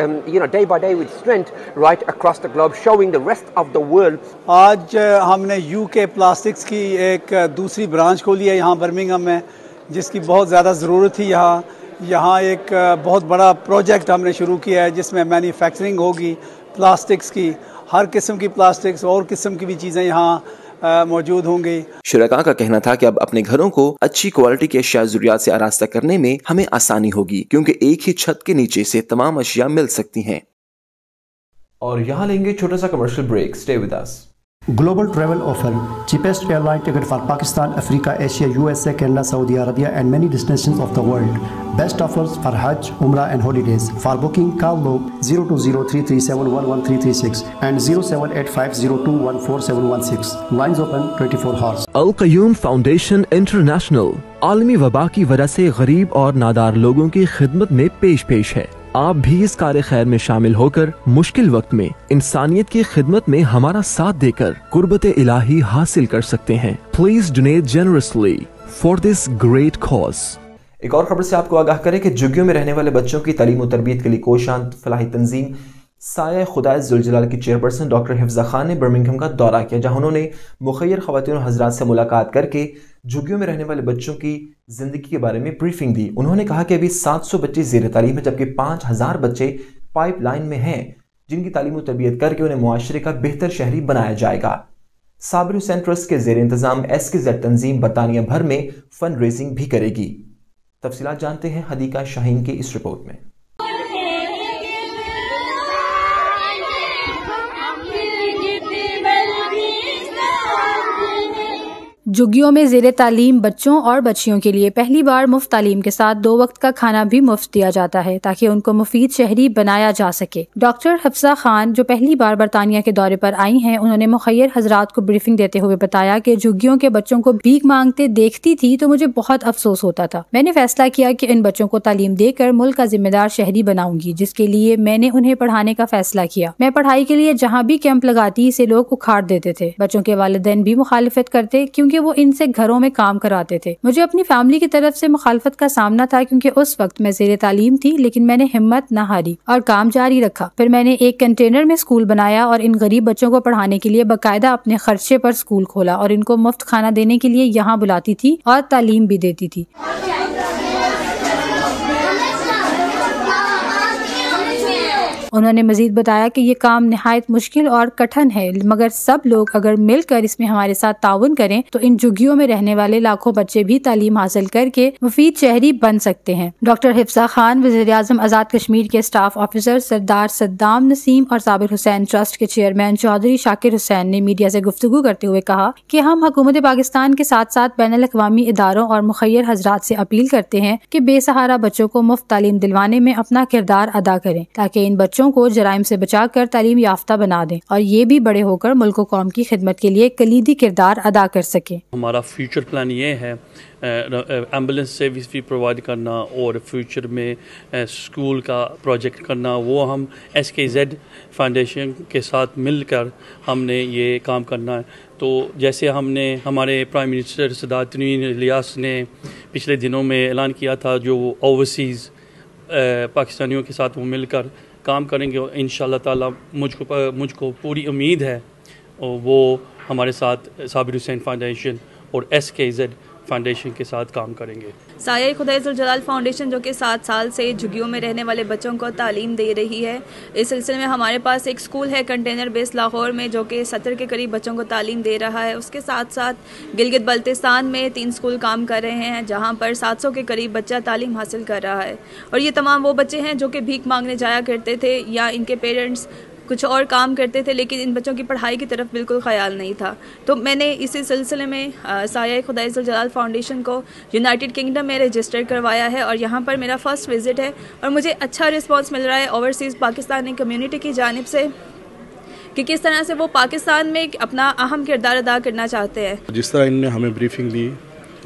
day by day with strength right across the globe, showing the rest of the world. آج ہم نے UK plastics کی ایک دوسری branch کھولی ہے یہاں Birmingham میں، جس کی بہت زیادہ ضرورت تھی۔ یہاں ایک بہت بڑا پروجیکٹ ہم نے شروع کیا ہے جس میں مینوفیکچرنگ ہوگی پلاسٹکس کی، ہر قسم کی پلاسٹکس اور قسم کی بھی چیزیں یہاں मौजूद होंगी। शुरका का कहना था कि अब अपने घरों को अच्छी क्वालिटी की अशिया ज़रूरियात से आरास्ता करने में हमें आसानी होगी, क्योंकि एक ही छत के नीचे से तमाम अशिया मिल सकती हैं। और यहाँ लेंगे छोटा सा commercial break, stay with us. Global travel offer, cheapest airline ticket for Pakistan, Africa, Asia, USA, Canada, Saudi Arabia and many destinations of the world. Best offers for Hajj, Umrah and holidays. For booking, call log 020-337-11336 and 07850214716. Lines open 24 hours. Al Qayyum Foundation International आलमी वबा की वजह से गरीब और नादार लोगों की खिदमत में पेश है। आप भी इस कार्य खैर में शामिल होकर मुश्किल वक्त में इंसानियत की खिदमत में हमारा साथ देकर कुर्बत इलाही हासिल कर सकते हैं। Please donate generously for this great cause. एक और खबर से आपको आगाह करें कि झुग्गियों में रहने वाले बच्चों की तालीम और तरबियत के लिए कोशान फलाही तंजीम साया खुदाए जुलजलाल की चेयरपर्सन डॉक्टर हिफ्जा खान ने बर्मिंघम का दौरा किया, जहां उन्होंने मुखय्यर खवातीन और हजरात से मुलाकात करके झुग्गियों में रहने वाले बच्चों की जिंदगी के बारे में ब्रीफिंग दी। उन्होंने कहा कि अभी 700 बच्चे ज़ेर तालीम है, जबकि 5000 बच्चे पाइपलाइन में हैं, जिनकी तालीम और तरबियत करके उन्हें मुआशरे का बेहतर शहरी बनाया जाएगा। साबिर हुसैन ट्रस्ट के ज़ेर इंतज़ाम SKZ तंजीम बरतानिया भर में फंड रेजिंग भी करेगी। तफसीलात जानते हैं हदीका शाहीन की इस रिपोर्ट में। झुग्गियों में ज़ेरे तालीम बच्चों और बच्चियों के लिए पहली बार मुफ्त तालीम के साथ 2 वक्त का खाना भी मुफ्त दिया जाता है, ताकि उनको मुफीद शहरी बनाया जा सके। डॉक्टर हिफ्जा खान जो पहली बार बरतानिया के दौरे पर आई हैं, उन्होंने मुखय्यर हजरात को ब्रीफिंग देते हुए बताया कि झुग्गियों के बच्चों को भीख मांगते देखती थी तो मुझे बहुत अफसोस होता था। मैंने फैसला किया कि इन बच्चों को तालीम देकर मुल्क का जिम्मेदार शहरी बनाऊंगी, जिसके लिए मैंने उन्हें पढ़ाने का फैसला किया। मैं पढ़ाई के लिए जहाँ भी कैंप लगाती इसे लोग उखाड़ देते थे। बच्चों के वालिदैन भी मुखालिफत करते, क्योंकि वो इनसे घरों में काम कराते थे। मुझे अपनी फैमिली की तरफ से मुखालफत का सामना था, क्योंकि उस वक्त मैं ज़ेरे तालीम थी, लेकिन मैंने हिम्मत न हारी और काम जारी रखा। फिर मैंने एक कंटेनर में स्कूल बनाया और इन गरीब बच्चों को पढ़ाने के लिए बाकायदा अपने खर्चे पर स्कूल खोला और इनको मुफ्त खाना देने के लिए यहाँ बुलाती थी और तालीम भी देती थी। उन्होंने मजीद बताया कि ये काम निहायत मुश्किल और कठिन है, मगर सब लोग अगर मिलकर इसमें हमारे साथ ताउन करें तो इन झुग्गियों में रहने वाले लाखों बच्चे भी तालीम हासिल करके मुफीद शहरी बन सकते हैं। डॉक्टर हिफ्जा खान वज़ीर-ए-आज़म आज़ाद कश्मीर के स्टाफ ऑफिसर सरदार सद्दाम नसीम और साबिर हुसैन ट्रस्ट के चेयरमैन चौधरी शाकिर हुसैन ने मीडिया से गुफ्तगू करते हुए कहा कि हम हुकूमत पाकिस्तान के साथ साथ बैनुल अक़वामी इदारों और मुखय्यर हजरात से अपील करते हैं कि बेसहारा बच्चों को मुफ्त तालीम दिलवाने में अपना किरदार अदा करें, ताकि इन बच्चों को जराइम से बचाकर तालीम याफ्ता बना दें और ये भी बड़े होकर मुल्क व कौम की खिदमत के लिए कलीदी किरदार अदा कर सके। हमारा फ्यूचर प्लान ये है एम्बुलेंस सर्विस भी प्रोवाइड करना और फ्यूचर में स्कूल का प्रोजेक्ट करना। वो हम SKZ फाउंडेशन के साथ मिलकर हमने ये काम करना है। तो जैसे हमने हमारे प्राइम मिनिस्टर सदात इलियास ने पिछले दिनों में ऐलान किया था, जो ओवरसीज़ पाकिस्तानियों के साथ वो मिलकर काम करेंगे, इंशाअल्लाह ताला मुझको पूरी उम्मीद है वो हमारे साथ साबिर हुसैन फाउंडेशन और SKZ फाउंडेशन के साथ काम करेंगे। साया खुदाए जुलजलाल फाउंडेशन जो कि 7 साल से झुग्गियों में रहने वाले बच्चों को तालीम दे रही है, इस सिलसिले में हमारे पास एक स्कूल है कंटेनर बेस लाहौर में, जो कि 70 के करीब बच्चों को तालीम दे रहा है। उसके साथ साथ गिलगित बल्तिस्तान में 3 स्कूल काम कर रहे हैं, जहां पर 700 के करीब बच्चा तालीम हासिल कर रहा है। और ये तमाम वो बच्चे हैं जो कि भीख मांगने जाया करते थे या इनके पेरेंट्स कुछ और काम करते थे, लेकिन इन बच्चों की पढ़ाई की तरफ बिल्कुल ख्याल नहीं था। तो मैंने इसी सिलसिले में साया खुदाए जुलजलाल फाउंडेशन को यूनाइटेड किंगडम में रजिस्टर करवाया है और यहाँ पर मेरा फ़र्स्ट विज़िट है और मुझे अच्छा रिस्पांस मिल रहा है ओवरसीज़ पाकिस्तानी कम्युनिटी की जानिब से कि किस तरह से वो पाकिस्तान में अपना अहम किरदार अदा करना चाहते हैं। जिस तरह इन्होंने हमें ब्रीफिंग दी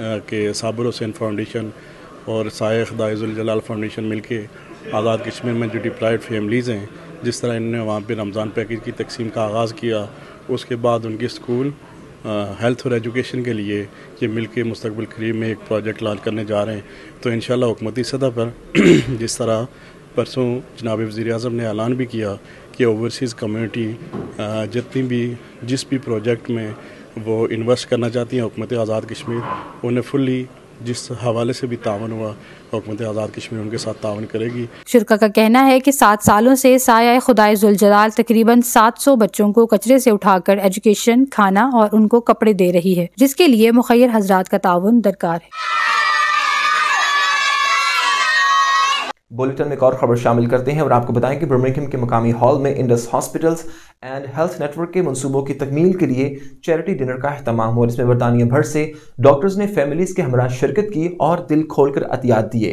कि साबिर हुसैन फाउंडेशन और साया खुदाए जुलजलाल फाउंडेशन मिलके आज़ाद कश्मीर में जो डिप्राइव्ड फैमिलीज़ हैं, जिस तरह इन्होंने वहाँ पे रमज़ान पैकेज की तकसीम का आगाज़ किया, उसके बाद उनके स्कूल हेल्थ और एजुकेशन के लिए ये मिलके मुस्तक़बिल करीब में एक प्रोजेक्ट लॉन्च करने जा रहे हैं। तो इंशाल्लाह हुकूमती सतह पर जिस तरह परसों जनाब वज़ीर-ए-आज़म ने ऐलान भी किया कि ओवरसीज़ कम्युनिटी जितनी भी जिस भी प्रोजेक्ट में वो इन्वेस्ट करना चाहती हैं हुकूमत आज़ाद कश्मीर उन्हें फुल्ली जिस हवाले से भी तावन हुआ हुकूमत आज़ाद कश्मीर उनके साथ तावन करेगी। शुरका का कहना है कि 7 सालों से साया खुदाई जुल जलाल तकरीबन 700 बच्चों को कचरे से उठाकर एजुकेशन, खाना और उनको कपड़े दे रही है, जिसके लिए मुखैर हजरात का ताउन दरकार है। बुलेटिन में एक और खबर शामिल करते हैं और आपको बताएं कि बर्मिंघम के मकामी हॉल में Indus hospitals and health network के मंसूबों की तकमील के लिए चैरिटी डिनर का अहतमाम हुआ, जिसमें बरतानिया भर से डॉक्टर्स ने फैमिलीज के हमरा शिरकत की और दिल खोलकर अतियात दिए।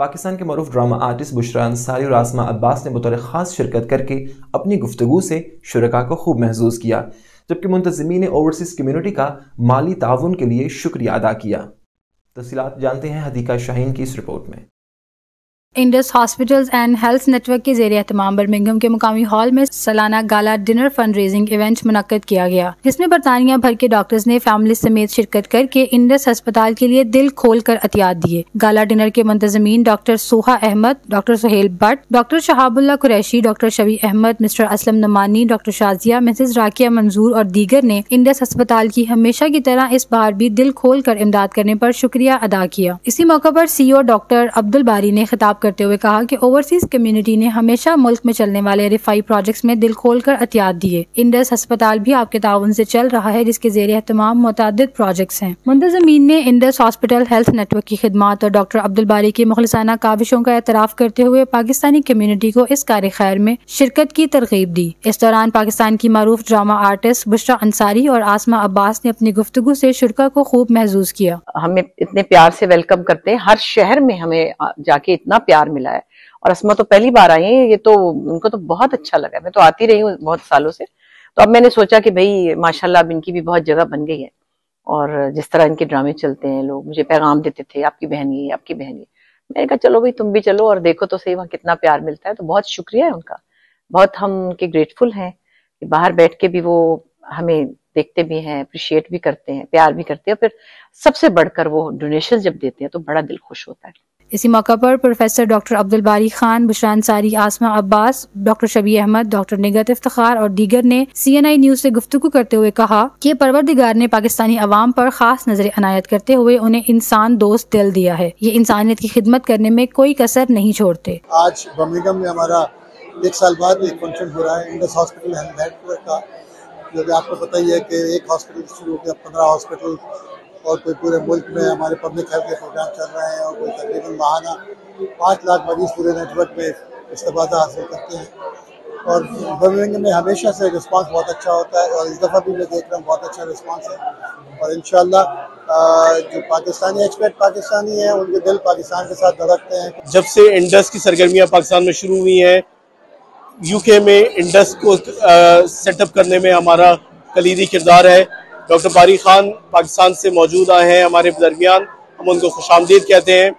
पाकिस्तान के मरूफ ड्रामा आर्टिस्ट बुशरा अंसारी और आसमा अब्बास ने बतौर खास शिरकत करके अपनी गुफ्तगू से शुरका को खूब महसूस किया, जबकि मुंतज़मीन ओवरसीज कम्युनिटी का माली ताउन के लिए शुक्रिया अदा किया। तफसीलात जानते हैं हदीका शाहीन की इस रिपोर्ट में। Indus hospitals and health network के ज़ेरे एहतमाम बर्मिंघम के मुकामी हॉल में सालाना gala dinner fund raising event मुनक्कद किया गया, जिसमें बरतानिया भर के डॉक्टर्स ने फैमिली समेत शिरकत करके इंडस अस्पताल के लिए दिल खोल कर अतियात दिए। गाला डिनर के मुंतज़मीन doctor Soha Ahmed, doctor Sohail Bhatt, doctor Shahabullah Qureshi, doctor Shabi Ahmed, mister Aslam Nomani, doctor Shazia, missus Rakia Manzoor और दीगर ने इंडस अस्पताल की हमेशा की तरह इस बार भी दिल खोल कर इमदाद करने पर शुक्रिया अदा किया। इसी मौके पर CEO डॉक्टर अब्दुल बारी ने खिताब करते हुए कहा कि ओवरसीज कम्युनिटी ने हमेशा मुल्क में चलने वाले रिफाई प्रोजेक्ट्स में दिल खोल कर अतियात दिए। इंडस अस्पताल भी आपके ताउन से चल रहा है, जिसके ज़ेरे एहतमाम मुतअद्दिद प्रोजेक्ट्स हैं। मुंतज़मीन ने इंडस हॉस्पिटल हेल्थ नेटवर्क की खिदमात और डॉक्टर अब्दुल बारी की मुखलिसाना काविशों का एतराफ़ करते हुए पाकिस्तानी कम्युनिटी को इस कार्य खैर में शिरकत की तरगीब दी। इस दौरान पाकिस्तान की मारूफ ड्रामा आर्टिस्ट बुशरा अंसारी और आसमा अब्बास ने अपनी गुफ्तगू से शुरका को खूब महसूस किया। हमें इतने प्यार से वेलकम करते हैं, हर शहर में हमें जाके इतना प्यार मिला है, और असमा तो पहली बार आई है, ये तो उनको तो बहुत अच्छा लगा। मैं तो आती रही हूँ बहुत सालों से, तो अब मैंने सोचा कि भाई माशाल्लाह अब इनकी भी बहुत जगह बन गई है, और जिस तरह इनके ड्रामे चलते हैं, लोग मुझे पैगाम देते थे आपकी बहन ये, आपकी बहन ये। मैंने कहा चलो भाई तुम भी चलो और देखो तो सही वहाँ कितना प्यार मिलता है। तो बहुत शुक्रिया है उनका, बहुत हम उनके ग्रेटफुल हैं कि बाहर बैठ के भी वो हमें देखते भी हैं, अप्रिशिएट भी करते हैं, प्यार भी करते हैं, फिर सबसे बढ़कर वो डोनेशन जब देते हैं तो बड़ा दिल खुश होता है। इसी मौका पर प्रोफेसर डॉक्टर अब्दुल बारी खान, बुशरा अंसारी, आसमा अब्बास, डॉक्टर शबी अहमद, डॉक्टर निगत इफ्तिखार और दीगर ने CNI न्यूज से गुफ्तगू करते हुए कहा कि परवरदिगार ने पाकिस्तानी अवाम पर खास नजर अनायत करते हुए उन्हें इंसान दोस्त दिल दिया है। ये इंसानियत की खिदमत करने में कोई कसर नहीं छोड़ते। आज बर्मिंघम में हमारा 1 साल बाद एक फंक्शन हो रहा है इंडस हॉस्पिटल हेल्थ नेटवर्क का, जो कि आपको पता ही है कि एक हॉस्पिटल शुरू हो गया, 15 हॉस्पिटल और कोई पूरे मुल्क में हमारे पब्लिक हेल्थ के प्रोग्राम चल रहे हैं, और कोई तकरीबन माहाना 5 लाख मरीज पूरे नेटवर्क में इस्तेफादा हासिल करते हैं। और बर्मिंघम में हमेशा से रिस्पांस बहुत अच्छा होता है, और इस दफ़ा भी मैं देख रहा हूँ बहुत अच्छा रिस्पांस है। और इंशाअल्लाह जो पाकिस्तानी एक्सपर्ट पाकिस्तानी हैं उनके दिल पाकिस्तान के साथ धड़कते हैं। जब से इंडस की सरगर्मियाँ पाकिस्तान में शुरू हुई हैं, UK में इंडस को सेटअप करने में हमारा कलीदी किरदार है। डॉक्टर बारी खान पाकिस्तान से मौजूद आए हैं हमारे दरमियान, हम उनको खुशामदीद कहते हैं।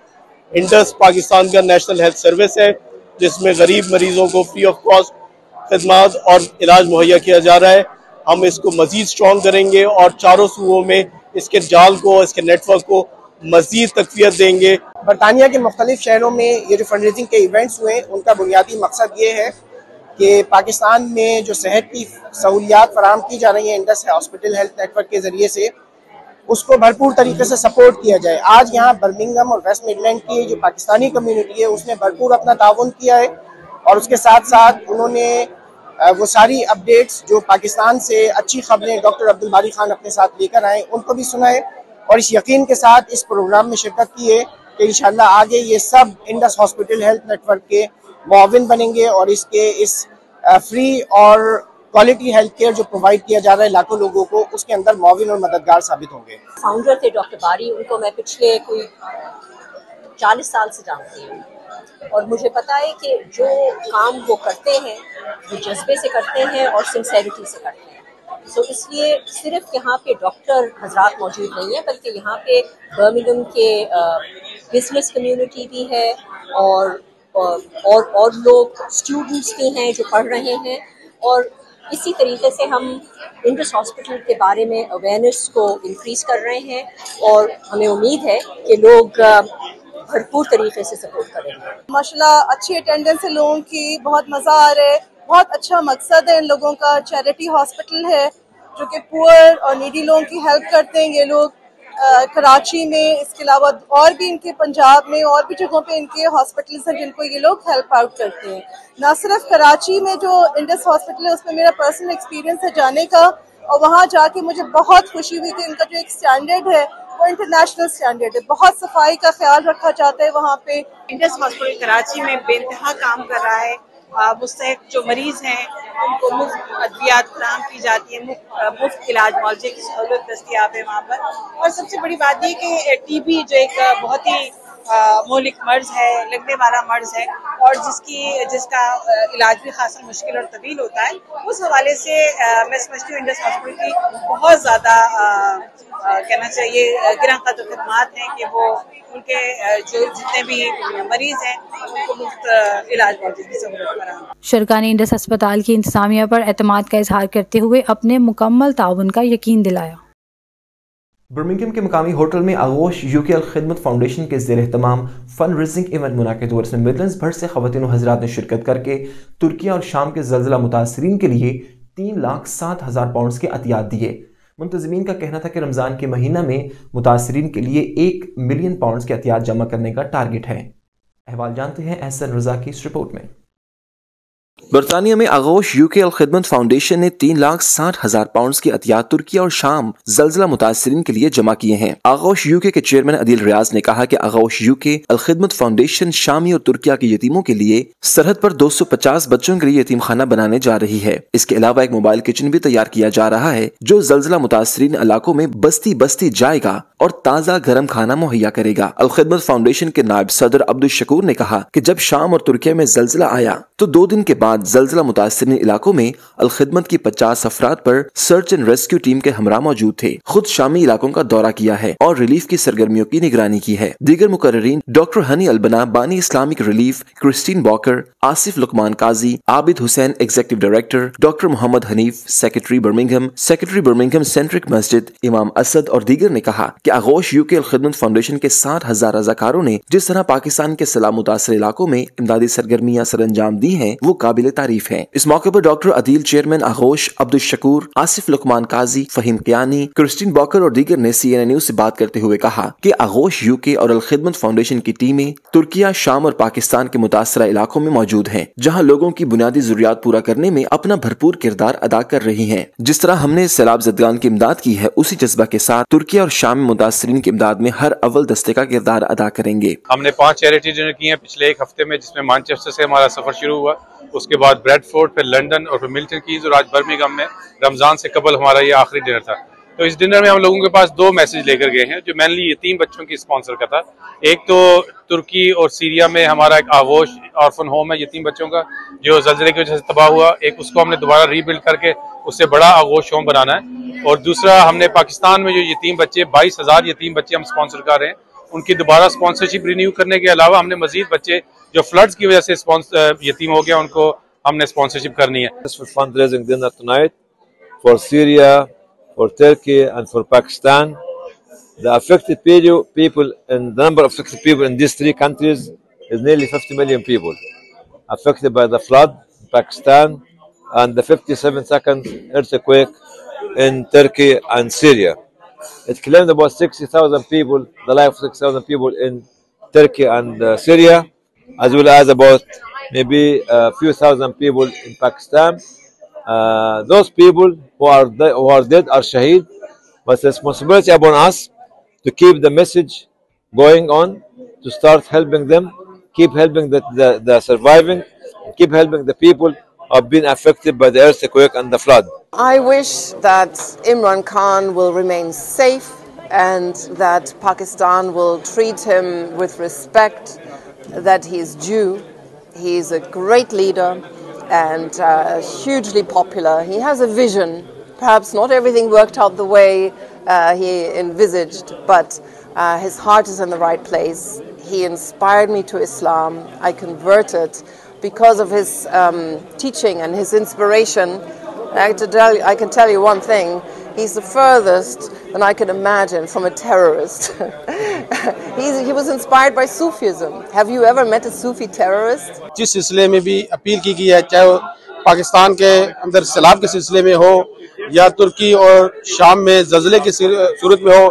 इंडस पाकिस्तान का नेशनल हेल्थ सर्विस है, जिसमें गरीब मरीजों को फ्री ऑफ कॉस्ट खदमात और इलाज मुहैया किया जा रहा है। हम इसको मजीद स्ट्रॉन्ग करेंगे और चारों सूबों में इसके जाल को, इसके नेटवर्क को मजीद तक़वियत देंगे। बरतानिया के मुख्तलिफ शहरों में ये जो फंड रेजिंग के इवेंट्स हुए, उनका बुनियादी मकसद ये है कि पाकिस्तान में जो सेहत की सहूलियात फराहम की जा रही हैं इंडस हॉस्पिटल हेल्थ नेटवर्क के ज़रिए से, उसको भरपूर तरीके से सपोर्ट किया जाए। आज यहाँ बर्मिंघम और वेस्ट मिडलैंड की जो पाकिस्तानी कम्युनिटी है उसने भरपूर अपना ताउन किया है, और उसके साथ साथ उन्होंने वो सारी अपडेट्स जो पाकिस्तान से अच्छी खबरें डॉक्टर अब्दुल बारी खान अपने साथ लेकर आए उनको भी सुनाए, और इस यकीन के साथ इस प्रोग्राम में शिरकत की है कि इंशाल्लाह आगे ये सब इंडस हॉस्पिटल हेल्थ नेटवर्क के मुआविन बनेंगे, और इसके इस फ्री और क्वालिटी हेल्थ केयर जो प्रोवाइड किया जा रहा है लाखों लोगों को, उसके अंदर मुआविन और मददगार साबित होंगे। फाउंडर थे डॉक्टर बारी, उनको मैं पिछले कोई 40 साल से जानती हूँ, और मुझे पता है कि जो काम वो करते हैं वो जज्बे से करते हैं और सिंसेरिटी से करते हैं। तो इसलिए सिर्फ यहाँ पे डॉक्टर हजरात मौजूद नहीं है, बल्कि यहाँ पे बर्मिंघम के बिजनेस कम्युनिटी भी है, और लोग स्टूडेंट्स भी हैं जो पढ़ रहे हैं, और इसी तरीके से हम इंडस हॉस्पिटल के बारे में अवेयरनेस को इंक्रीज कर रहे हैं, और हमें उम्मीद है कि लोग भरपूर तरीके से सपोर्ट करेंगे। माशाल्लाह अच्छी अटेंडेंस है लोगों की, बहुत मज़ा आ रहा है, बहुत अच्छा मकसद है इन लोगों का। चैरिटी हॉस्पिटल है जो कि पुअर और नीडी लोगों की हेल्प करते हैं ये लोग, कराची में, इसके अलावा और भी इनके पंजाब में और भी जगहों पे इनके हॉस्पिटल्स हैं जिनको ये लोग हेल्प आउट करते हैं। ना सिर्फ कराची में जो इंडस हॉस्पिटल है उसमें मेरा पर्सनल एक्सपीरियंस है जाने का, और वहाँ जाके मुझे बहुत खुशी हुई कि इनका जो एक स्टैंडर्ड है वो इंटरनेशनल स्टैंडर्ड है, बहुत सफाई का ख्याल रखा जाता है वहाँ पे। इंडस हॉस्पिटल कराची में बेइंतहा काम कर रहा है। मुस्तहक जो मरीज हैं उनको मुफ्त अद्वियात फराहम की जाती है, मुफ्त इलाज मुआवजे की सहूलत दस्तियाब है वहाँ पर। और सबसे बड़ी बात ये कि टीबी जो एक बहुत ही मौलिक मर्ज है, लगने वाला मर्ज है और जिसका इलाज भी खासा मुश्किल और तवील होता है, उस हवाले से मैं समझती हूँ इंडस हॉस्पिटल की बहुत ज़्यादा कहना चाहिए गिरह कदर खदमात हैं कि वो उनके जो जितने भी मरीज हैं उनको मुफ्त इलाज मुआवजे की सहूलत फराहम। शुरका ने इंडस अस्पताल की इंतजामिया पर एतमाद का इजहार करते हुए अपने मुकम्मल ताउन का यकीन दिलाया। बर्मिंघम के मकामी होटल में आगोश यूके अल खिदमत फाउंडेशन के ज़ेर एहतमाम फंड रेजिंग इवेंट मुनाकिद हुआ, इसमें मिडलैंड्स भर से ख़वातीन और हज़रात ने शिरकत करके तुर्की और शाम के ज़लज़ला मुतासरीन के लिए 3,07,000 पाउंड के अतियात दिए। मुंतज़मीन का कहना था कि रमज़ान के महीना में मुतासरीन के लिए 1 मिलियन पाउंड के अतियात जमा करने का टारगेट है। अहवाल जानते हैं एहसन रज़ा की इस रिपोर्ट में। बरतानिया में आगोश यूके अल खिदमत फाउंडेशन ने 3,60,000 पाउंड की अतियात तुर्की और शाम जलजला मुतासरीन के लिए जमा किए हैं। आगोश यूके के चेयरमैन अदील रियाज ने कहा कि आगोश यूके अल खिदमत फाउंडेशन शामी और तुर्किया के यतीमों के लिए सरहद पर 250 बच्चों के लिए यतीम खाना बनाने जा रही है। इसके अलावा एक मोबाइल किचन भी तैयार किया जा रहा है जो जलजला मुतासरीन इलाकों में बस्ती बस्ती जाएगा और ताज़ा गर्म खाना मुहैया करेगा। अल खिदमत फाउंडेशन के नायब सदर अब्दुल शकूर ने कहा कि जब शाम और तुर्किया में जलजला आया तो 2 दिन के बाद जलजला मुतासरीन इलाकों में अल खिदमत की 50 अफराद पर सर्च एंड रेस्क्यू टीम के हमरा मौजूद थे। खुद शामी इलाकों का दौरा किया है और रिलीफ की सरगर्मियों की निगरानी की है। दीगर मुकर्रीन डॉक्टर हनी अलबना, बानी Islamic Relief, Christine Bowker, Asif Luqman Qazi, Abid Hussain executive director, doctor Mohammad Hanif secretary Birmingham Central मस्जिद, इमाम असद और दीगर ने कहा कि आगोश यूके अल खिदमत फाउंडेशन के 60,000 रज़ाकारों ने जिस तरह पाकिस्तान के सलाह मुतासर इलाकों में इमदादी सरगर्मियां सरअंजाम दी हैं वो काबिल तारीफ है। इस मौके पर डॉक्टर अदील, चेयरमैन आगोश, अब्दुल शकूर, आसिफ लुकमान काजी, फहीम कियानी, क्रिस्टीन बॉकर और दीगर ने CNN न्यूज से बात करते हुए कहा कि आगोश यूके और अल खिदमत फाउंडेशन की टीमें तुर्किया, शाम और पाकिस्तान के मुतासरा इलाकों में मौजूद हैं, जहां लोगों की बुनियादी जरूरियात पूरा करने में अपना भरपूर किरदार अदा कर रही हैं। जिस तरह हमने सैलाब ज़दगान की इमदाद की है उसी जज्बा के साथ तुर्किया और शाम में मुतासरीन की इमदाद में हर अव्वल दस्ते का किरदार अदा करेंगे। हमने 5 चैरिटी डिनर की हैं पिछले एक हफ्ते में, जिसमें मैनचेस्टर से हमारा सफर शुरू हुआ, उसके बाद ब्रेडफोर्ड, फिर लंदन और फिर मिल्टन कीज और आज बर्मिंघम में रमजान से कबल हमारा ये आखिरी डिनर था। तो इस डिनर में हम लोगों के पास 2 मैसेज लेकर गए हैं जो मेनली यतीम बच्चों की स्पॉन्सर का था। एक तो तुर्की और सीरिया में हमारा एक आगोश ऑर्फन होम है यतीम बच्चों का जो ज़लज़ले की वजह से तबाह हुआ, एक उसको हमने दोबारा रीबिल्ड करके उससे बड़ा आगोश होम बनाना है। और दूसरा हमने पाकिस्तान में जो यतीम बच्चे 22,000 यतीम बच्चे हम स्पॉन्सर कर रहे हैं, उनकी दोबारा स्पॉन्सरशिप रिन्यू करने के अलावा हमने मजीद बच्चे जो फ्लड्स की वजह से यतीम हो गया उनको हमने स्पॉन्सरशिप करनी है। Fundraising dinner tonight for Syria, for Turkey and for Pakistan. The affected people and the number of affected people in these 3 countries is nearly 50 million people affected by the flood in Pakistan and the 57-second earthquake in Turkey and Syria. It claimed about 60,000 people, the life of 60,000 people in Turkey and Syria, as well as about maybe a few thousand people in Pakistan. Those people who are dead are shaheed, but the responsibility upon us to keep the message going on, to start helping them, keep helping the surviving, keep helping the people who have been affected by the earthquake and the flood. I wish that Imran Khan will remain safe and that Pakistan will treat him with respect that he is due. He is a great leader and hugely popular. He has a vision. Perhaps not everything worked out the way he envisaged, but his heart is in the right place. He inspired me to Islam. I converted because of his teaching and his inspiration. I can tell you one thing. He's the furthest than I could imagine from a terrorist. He was inspired by Sufism. Have you ever met a Sufi terrorist? जिस सिलसिले में भी appeal की गई है, चाहे वो पाकिस्तान के अंदर सैलाब के सिलसिले में हो या तुर्की और शाम में ज़लज़ले की सूरत में हो,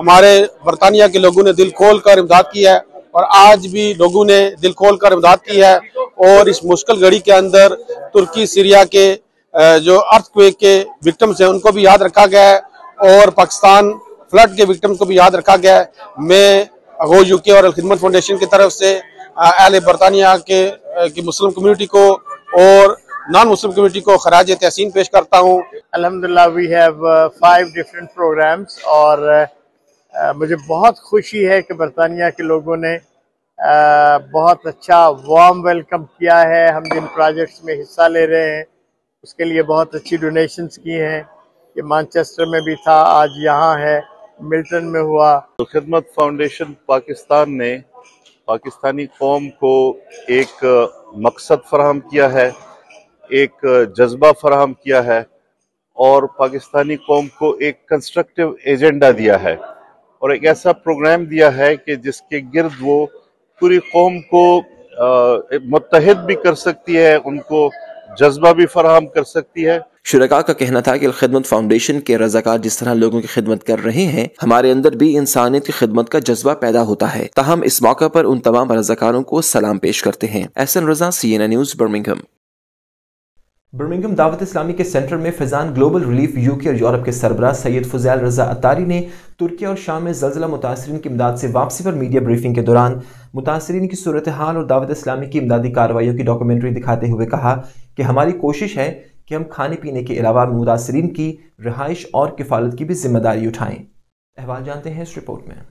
हमारे बरतानिया के लोगों ने दिल खोल कर इमदाद की है और आज भी लोगों ने दिल खोल कर इमदाद की है और इस मुश्किल घड़ी के अंदर तुर्की सीरिया के जो अर्थक्वेक के विक्टिम्स हैं उनको भी याद रखा गया है और पाकिस्तान फ्लड के विक्टिम्स को भी याद रखा गया है। मैं गो यूके और अल-खिदमत फाउंडेशन की तरफ से अहले बरतानिया की मुस्लिम कम्युनिटी को और नॉन मुस्लिम कम्युनिटी को खराज तहसीन पेश करता हूँ। अल्हम्दुलिल्लाह वी हैव 5 डिफरेंट प्रोग्राम्स और मुझे बहुत खुशी है कि बरतानिया के लोगों ने बहुत अच्छा वार्म वेलकम किया है। हम जिन प्रोजेक्ट्स में हिस्सा ले रहे हैं उसके लिए बहुत अच्छी डोनेशंस की हैं। ये मैनचेस्टर में भी था, आज यहाँ है, मिल्टन में हुआ। खिदमत फाउंडेशन पाकिस्तान ने पाकिस्तानी कौम को एक मकसद फराहम किया है, एक जज्बा फराहम किया है और पाकिस्तानी कौम को एक कंस्ट्रक्टिव एजेंडा दिया है और एक ऐसा प्रोग्राम दिया है कि जिसके गिर्द वो पूरी कौम को मुत्तहिद भी कर सकती है, उनको जज्बा भी फराहम कर सकती है। शुरका का कहना था कि अल-खिदमत फाउंडेशन के रज़ाकार जिस तरह लोगों की खिदमत कर रहे हैं, हमारे अंदर भी इंसानियत की खिदमत का जज्बा पैदा होता है। ताहम इस मौका पर उन तमाम रज़ाकारों को सलाम पेश करते हैं। एहसन रज़ा, CNN news, Birmingham. Birmingham Dawat Islami के सेंटर में फैजान ग्लोबल रिलीफ यूके और यूरोप के सरबराह सैयद फुज़ैल रज़ा अत्तारी ने तुर्की और शाम में ज़लज़ला मुतासरीन की इमदाद से वापसी पर मीडिया ब्रीफिंग के दौरान मुतासरीन की सूरत हाल और दावत इस्लामी की इमदादी कार्रवाइयों की डॉक्यूमेंट्री दिखाते हुए कहा कि हमारी कोशिश है कि हम खाने पीने के अलावा मुतासरीन की रिहाइश और किफ़ालत की भी जिम्मेदारी उठाएं। अहवाल जानते हैं इस रिपोर्ट में।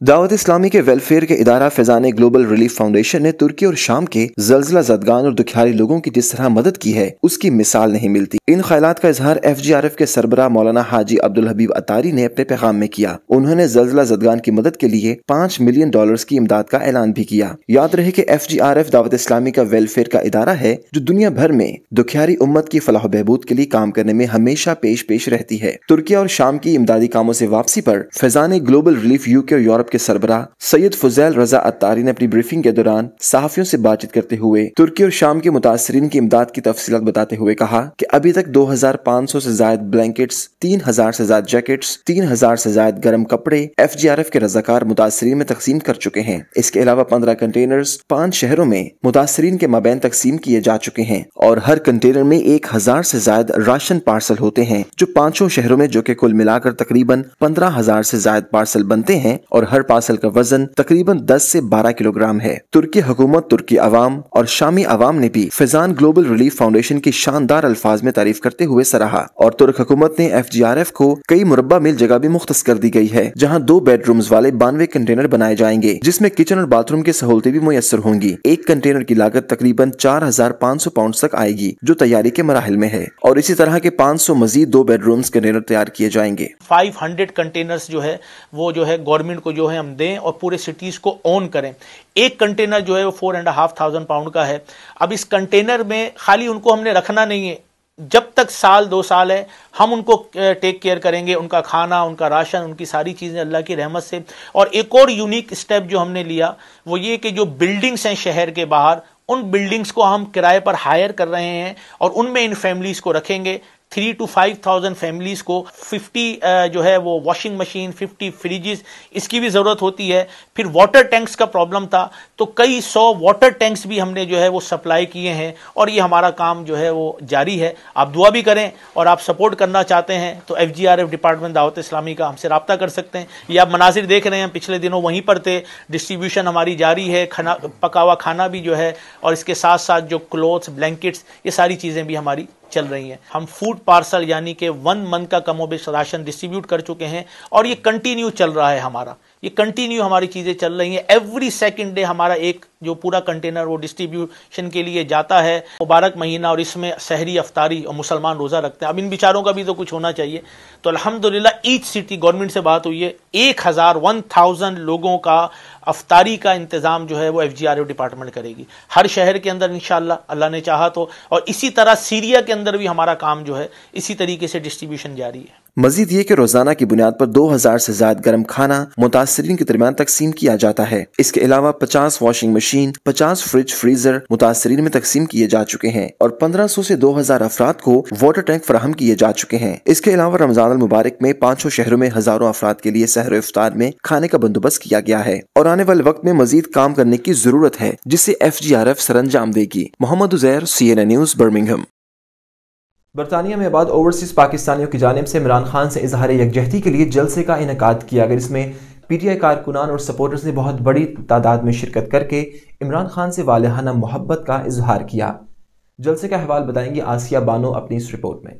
दावत इस्लामी के वेलफेयर के इदारा फैजान ग्लोबल रिलीफ फाउंडेशन ने तुर्की और शाम के ज़लज़ला ज़दगान और दुखियारी लोगों की जिस तरह मदद की है उसकी मिसाल नहीं मिलती। इन ख्यालात का इजहार FGRF के सरबराह मौलाना हाजी अब्दुल हबीब अत्तारी ने अपने पैगाम में किया। उन्होंने ज़लज़ला ज़दगान की मदद के लिए $5 मिलियन की इमदाद का ऐलान भी किया। याद रहे कि FGRF दावत इस्लामी का वेलफेयर का इदारा है जो दुनिया भर में दुखियारी उम्मत की फलाह बहबूद के लिए काम करने में हमेशा पेश रहती है। तुर्की और शाम की इमदादी कामों से वापसी पर फैजान ग्लोबल रिलीफ यूके और यूरोप के सरबराह सैयद फुज़ैल रज़ा अत्तारी ने अपनी ब्रीफिंग के दौरान सहाफियों से बातचीत करते हुए तुर्की और शाम के मुतासरीन की इमदाद की तफसीलात बताते हुए कहा कि अभी तक 2500 से ज्यादा ब्लैंकेट्स, 3000 से ज्यादा जैकेट्स, 3000 से ज्यादा गर्म कपड़े FGRF के रज़ाकार मुतासरीन में तकसीम कर चुके हैं। इसके अलावा 15 कंटेनर्स 5 शहरों में मुतासरीन के माबैन तकसीम किए जा चुके हैं और हर कंटेनर में 1000 से ज्यादा राशन पार्सल होते हैं जो 5 शहरों में, जो कि कुल मिलाकर तकरीबन 15,000 से ज्यादा पार्सल बनते हैं और हर पार्सल का वजन तकरीबन 10 से 12 किलोग्राम है। तुर्की हुकूमत, तुर्की अवाम और शामी अवाम ने भी फैजान ग्लोबल रिलीफ फाउंडेशन की शानदार अल्फाज में तारीफ करते हुए सराहा और तुर्क हुकूमत ने FGRF को कई मुरब्बा मील जगह भी मुख्तस कर दी गई है जहां 2 बेडरूम्स वाले 92 कंटेनर बनाए जाएंगे जिसमें किचन और बाथरूम की सहूलतें भी मुयस्सर होंगी। एक कंटेनर की लागत तकरीबन 4500 पाउंड तक आएगी जो तैयारी के मराहिल में है और इसी तरह के 500 मजीद 2 बेडरूम्स कंटेनर तैयार किए जाएंगे। 500 कंटेनर्स जो है वो जो है गवर्नमेंट को जो है हम दें और पूरे सिटीज को ओन करें। एक कंटेनर जो है वो 4,500 पाउंड का है। अब इस कंटेनर में खाली उनको हमने रखना नहीं है, जब तक 1-2 साल है हम उनको टेक केयर करेंगे, उनका खाना, उनका राशन, उनकी सारी चीज़ें अल्लाह की रहमत से। और एक और यूनिक स्टेप जो हमने लिया वो ये कि जो बिल्डिंग्स हैं शहर के बाहर, उन बिल्डिंग्स को हम किराए पर हायर कर रहे हैं और उनमें इन फैमिलीज को रखेंगे। 3,000 to 5,000 फैमिलीज को 50 जो है वो वॉशिंग मशीन, 50 फ्रिजेस, इसकी भी ज़रूरत होती है। फिर वाटर टैंक्स का प्रॉब्लम था तो कई 100 वाटर टैंक्स भी हमने जो है वो सप्लाई किए हैं और ये हमारा काम जो है वो जारी है। आप दुआ भी करें और आप सपोर्ट करना चाहते हैं तो FGRF डिपार्टमेंट दावत इस्लामी का हमसे रब्ता कर सकते हैं। ये आप मनाजिर देख रहे हैं, पिछले दिनों वहीं पर थे। डिस्ट्रीब्यूशन हमारी जारी है, खाना, पका हुआ खाना भी जो है और इसके साथ साथ जो क्लोथ्स, ब्लैंकेट्स, ये सारी चीज़ें भी हमारी चल रही हैं। हम फूड पार्सल यानी कि 1 मंथ का कमोबेश राशन डिस्ट्रीब्यूट कर चुके हैं और ये कंटिन्यू चल रहा है हमारा, ये कंटिन्यू हमारी चीज़ें चल रही हैं। एवरी सेकंड डे हमारा एक जो पूरा कंटेनर वो डिस्ट्रीब्यूशन के लिए जाता है। मुबारक महीना और इसमें सहरी, अफ्तारी और मुसलमान रोज़ा रखते हैं। अब इन बेचारों का भी तो कुछ होना चाहिए। तो अल्हम्दुलिल्लाह ईच सिटी गवर्नमेंट से बात हुई है, 1000 लोगों का अफ्तारी का इंतज़ाम जो है वो FGRF डिपार्टमेंट करेगी हर शहर के अंदर इंशाअल्लाह, अल्लाह ने चाहा तो। और इसी तरह सीरिया के अंदर भी हमारा काम जो है इसी तरीके से डिस्ट्रीब्यूशन जारी है। मजीद ये कि रोजाना की बुनियाद पर 2000 से ज्यादा गर्म खाना मुतासरीन के दरमियान तकसीम किया जाता है। इसके अलावा 50 वॉशिंग मशीन, 50 फ्रिज फ्रीजर मुतासरीन में तकसीम किए जा चुके हैं और 1500 से 2000 अफराद को वाटर टैंक फराहम किए जा चुके हैं। इसके अलावा रमजान अल मुबारक में 500 शहरों में हजारों अफराद के लिए सहर इफ्तार में खाने का बंदोबस्त किया गया है और आने वाले वक्त में मजीद काम करने की जरूरत है, जिसे FGRF सरंजाम देगी। Mohammad Uzair, CNN news, Birmingham. बरतानिया में आबाद ओवरसीज पाकिस्तानियों की जानिब से इमरान खान से इजहार यकजहती के लिए जलसे का इनेकाद किया गया, जिसमें PTI कारकुनान और सपोर्टर्स ने बहुत बड़ी तादाद में शिरकत करके इमरान खान से वालिहाना मोहब्बत का इजहार किया। जलसे का अहवाल बताएंगी आसिया बानो अपनी इस रिपोर्ट में।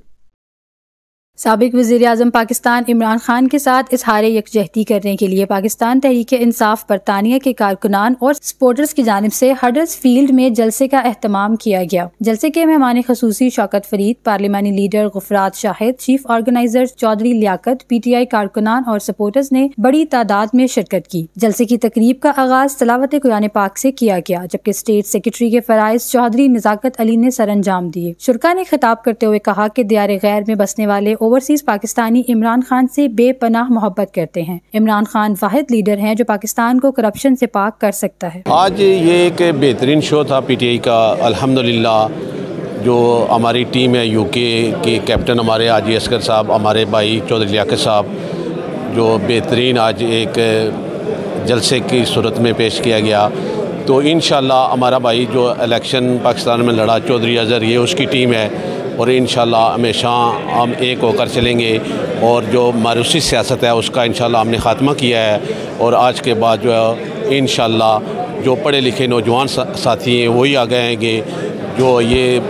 साबिक वज़ीर आज़म पाकिस्तान इमरान खान के साथ इजहार यकजहती करने के लिए पाकिस्तान तहरीक इंसाफ बरतानिया के कारकुनान और सपोर्टर्स की जानिब से हडर्सफील्ड में जलसे का एहतमाम किया गया। जलसे के मेहमान खसूसी शौकत फरीद, पार्लिमानी लीडर गुफरात Shahid, chief organiser Chaudhry Liaquat, PTI कारकुनान और सपोर्टर्स ने बड़ी तादाद में शिरकत की। जलसे की तकरीब का आगाज तलावत कुरान पाक से किया गया, जबकि स्टेट सेक्रेटरी के फराइज चौधरी निजाकत अली ने सर अंजाम दिए। शुरका ने खिताब करते हुए कहा कि दियार गैर में बसने वाले ओवरसीज पाकिस्तानी इमरान खान से बेपनाह मोहब्बत करते हैं। इमरान खान वाहिद लीडर हैं जो पाकिस्तान को करप्शन से पाक कर सकता है। आज ये एक बेहतरीन शो था PTI का, अल्हम्दुलिल्लाह। जो हमारी टीम है UK के कैप्टन हमारे हाजी असगर साहब, हमारे भाई चौधरी लियाकत साहब, जो बेहतरीन आज एक जलसे की सूरत में पेश किया गया। तो इंशाल्लाह हमारा भाई जो इलेक्शन पाकिस्तान में लड़ा चौधरी अजहर, ये उसकी टीम है और इंशाल्लाह हमेशा हम एक होकर चलेंगे और जो मायूसी सियासत है उसका इंशाल्लाह हमने ख़ात्मा किया है। और आज के बाद जो है इंशाल्लाह जो पढ़े लिखे नौजवान साथी हैं वही आगे आएंगे, जो ये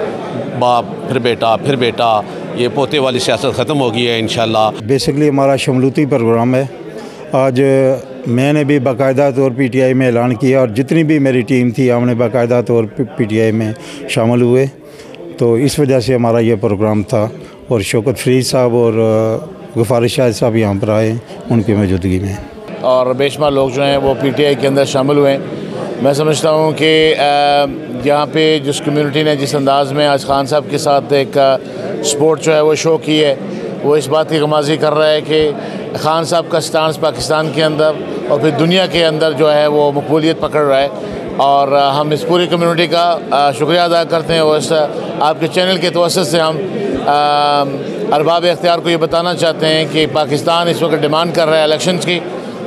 बाप फिर बेटा ये पोते वाली सियासत ख़त्म हो गई है इंशाल्लाह। बेसिकली हमारा शमूलती प्रोग्राम है। आज मैंने भी बाकायदा तौर PTI में ऐलान किया और जितनी भी मेरी टीम थी हमने बाकायदा तौर PTI में शामिल हुए। तो इस वजह से हमारा ये प्रोग्राम था और शौकत फरीद साहब और गुफरात शाहिद साहब यहाँ पर आए उनकी मौजूदगी में, और बेशुमार लोग जो हैं वो PTI के अंदर शामिल हुए। मैं समझता हूँ कि यहाँ पे जिस कम्युनिटी ने जिस अंदाज़ में आज खान साहब के साथ एक स्पोर्ट जो है वो शो की है, वो इस बात की गमाज़ी कर रहा है कि खान साहब का स्टांस पाकिस्तान के अंदर और फिर दुनिया के अंदर जो है वो मकबूलियत पकड़ रहा है। और हम इस पूरी कम्युनिटी का शुक्रिया अदा करते हैं और इस आपके चैनल के तवज्जुह से हम अरबाब इख्तियार को ये बताना चाहते हैं कि पाकिस्तान इस वक्त डिमांड कर रहा है इलेक्शंस की,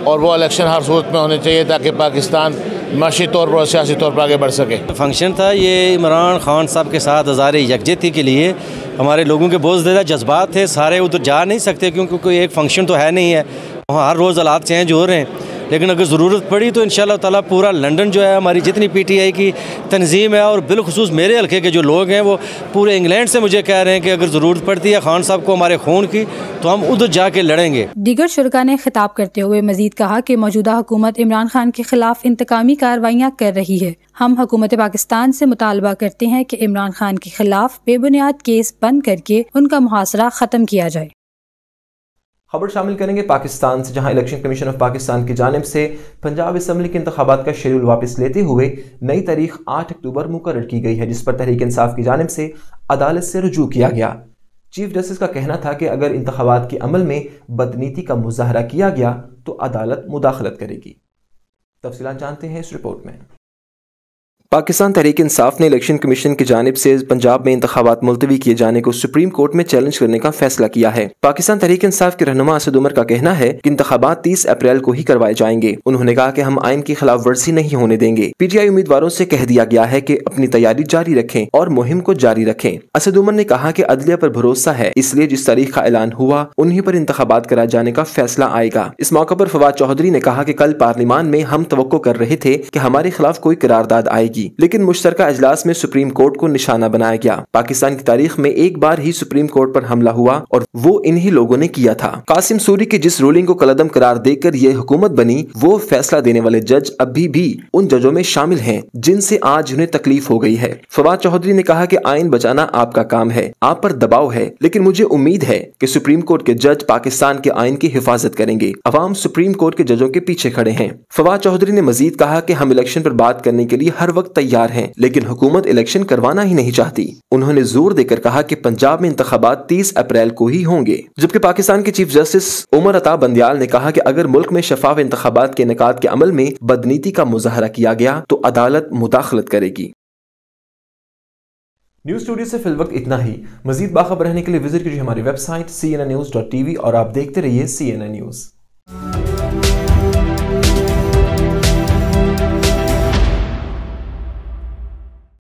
और वो इलेक्शन हर सूरत में होने चाहिए ताकि पाकिस्तान माशी तौर पर और सियासी तौर पर आगे बढ़ सके। फंक्शन था ये इमरान खान साहब के साथ इज़हार यकजहती के लिए। हमारे लोगों के बहुत ज़्यादा जज्बात थे, सारे उधर जा नहीं सकते क्योंकि कोई एक फंक्शन तो है नहीं है, वहाँ हर रोज़ हालात चेंज हो रहे हैं। लेकिन अगर ज़रूरत पड़ी तो इंशाअल्लाह ताला पूरा लंदन जो है हमारी जितनी PTI की तंजीम है और बिलखुसूस मेरे हल्के के जो लोग हैं वो पूरे इंग्लैंड से मुझे कह रहे हैं कि अगर ज़रूरत पड़ती है खान साहब को हमारे खून की तो हम उधर जाके लड़ेंगे। दीगर शुरका ने खिताब करते हुए मजीद कहा कि मौजूदा हुकूमत इमरान खान के खिलाफ इंतकामी कार्रवाइयाँ कर रही है। हम हुकूमत पाकिस्तान से मुतालबा करते हैं कि इमरान खान के खिलाफ बेबुनियाद केस बंद करके उनका मुहासरा ख़त्म किया जाए। खबर शामिल करेंगे पाकिस्तान से, जहां इलेक्शन कमीशन ऑफ पाकिस्तान की जानिब से पंजाब असम्बली के इंतखाबात का शेड्यूल वापस लेते हुए नई तारीख 8 अक्टूबर मुकर्रर की गई है, जिस पर तहरीक इंसाफ की जानिब से अदालत से रुजू किया गया। चीफ जस्टिस का कहना था कि अगर इंतखाबात के अमल में बदनीति का मुजाहरा किया गया तो अदालत मुदाखलत करेगी। तफसीलात जानते हैं इस रिपोर्ट में। पाकिस्तान तहरीक इंसाफ ने इलेक्शन कमीशन की जानिब से पंजाब में इंतखाबात मुलतवी किए जाने को सुप्रीम कोर्ट में चैलेंज करने का फैसला किया है। पाकिस्तान तहरीक इंसाफ के रहनुमा असद उमर का कहना है कि इंतखाबात 30 अप्रैल को ही करवाए जाएंगे। उन्होंने कहा कि हम आइन की खिलाफ वर्जी नहीं होने देंगे। PTI उम्मीदवारों से कह दिया गया है कि अपनी तैयारी जारी रखें और मुहिम को जारी रखें। असद उमर ने कहा कि अदलिया पर भरोसा है, इसलिए जिस तारीख का ऐलान हुआ उन्हीं पर इंतखाबात कराए जाने का फैसला आएगा। इस मौके पर फवाद चौधरी ने कहा कि कल पार्लियामान में हम तवक्को कर रहे थे कि हमारे खिलाफ कोई करारदाद आएगी, लेकिन मुश्तरका इजलास में सुप्रीम कोर्ट को निशाना बनाया गया। पाकिस्तान की तारीख में एक बार ही सुप्रीम कोर्ट पर हमला हुआ और वो इन्हीं लोगों ने किया था। कासिम सूरी की जिस रूलिंग को कलअदम करार देकर ये हुकूमत बनी, वो फैसला देने वाले जज अभी भी उन जजों में शामिल हैं जिनसे आज उन्हें तकलीफ हो गई है। फवाद चौधरी ने कहा कि आइन बचाना आपका काम है, आप पर दबाव है, लेकिन मुझे उम्मीद है कि सुप्रीम कोर्ट के जज पाकिस्तान के आइन की हिफाजत करेंगे। अवाम सुप्रीम कोर्ट के जजों के पीछे खड़े हैं। फवाद चौधरी ने मजीद कहा कि हम इलेक्शन पर बात करने के लिए हर वक्त वक्त तैयार हैं, लेकिन हुकूमत इलेक्शन करवाना ही नहीं चाहती। उन्होंने जोर देकर कहा कि पंजाब में इंतखाबात 30 अप्रैल को ही होंगे, जबकि पाकिस्तान के चीफ जस्टिस उमर अता बंदियाल ने कहा कि अगर मुल्क में शफाफ इंतखाबात के इनेकाद के अमल में बदनीति का मुजाहरा किया गया तो अदालत मुदाखलत करेगी। न्यूज़ स्टूडियो से फिल वक्त इतना ही। मजीद बाखबर रहने के लिए विजिट कीजिए हमारी वेबसाइट cnnnews.tv और आप देखते रहिए CNN न्यूज़।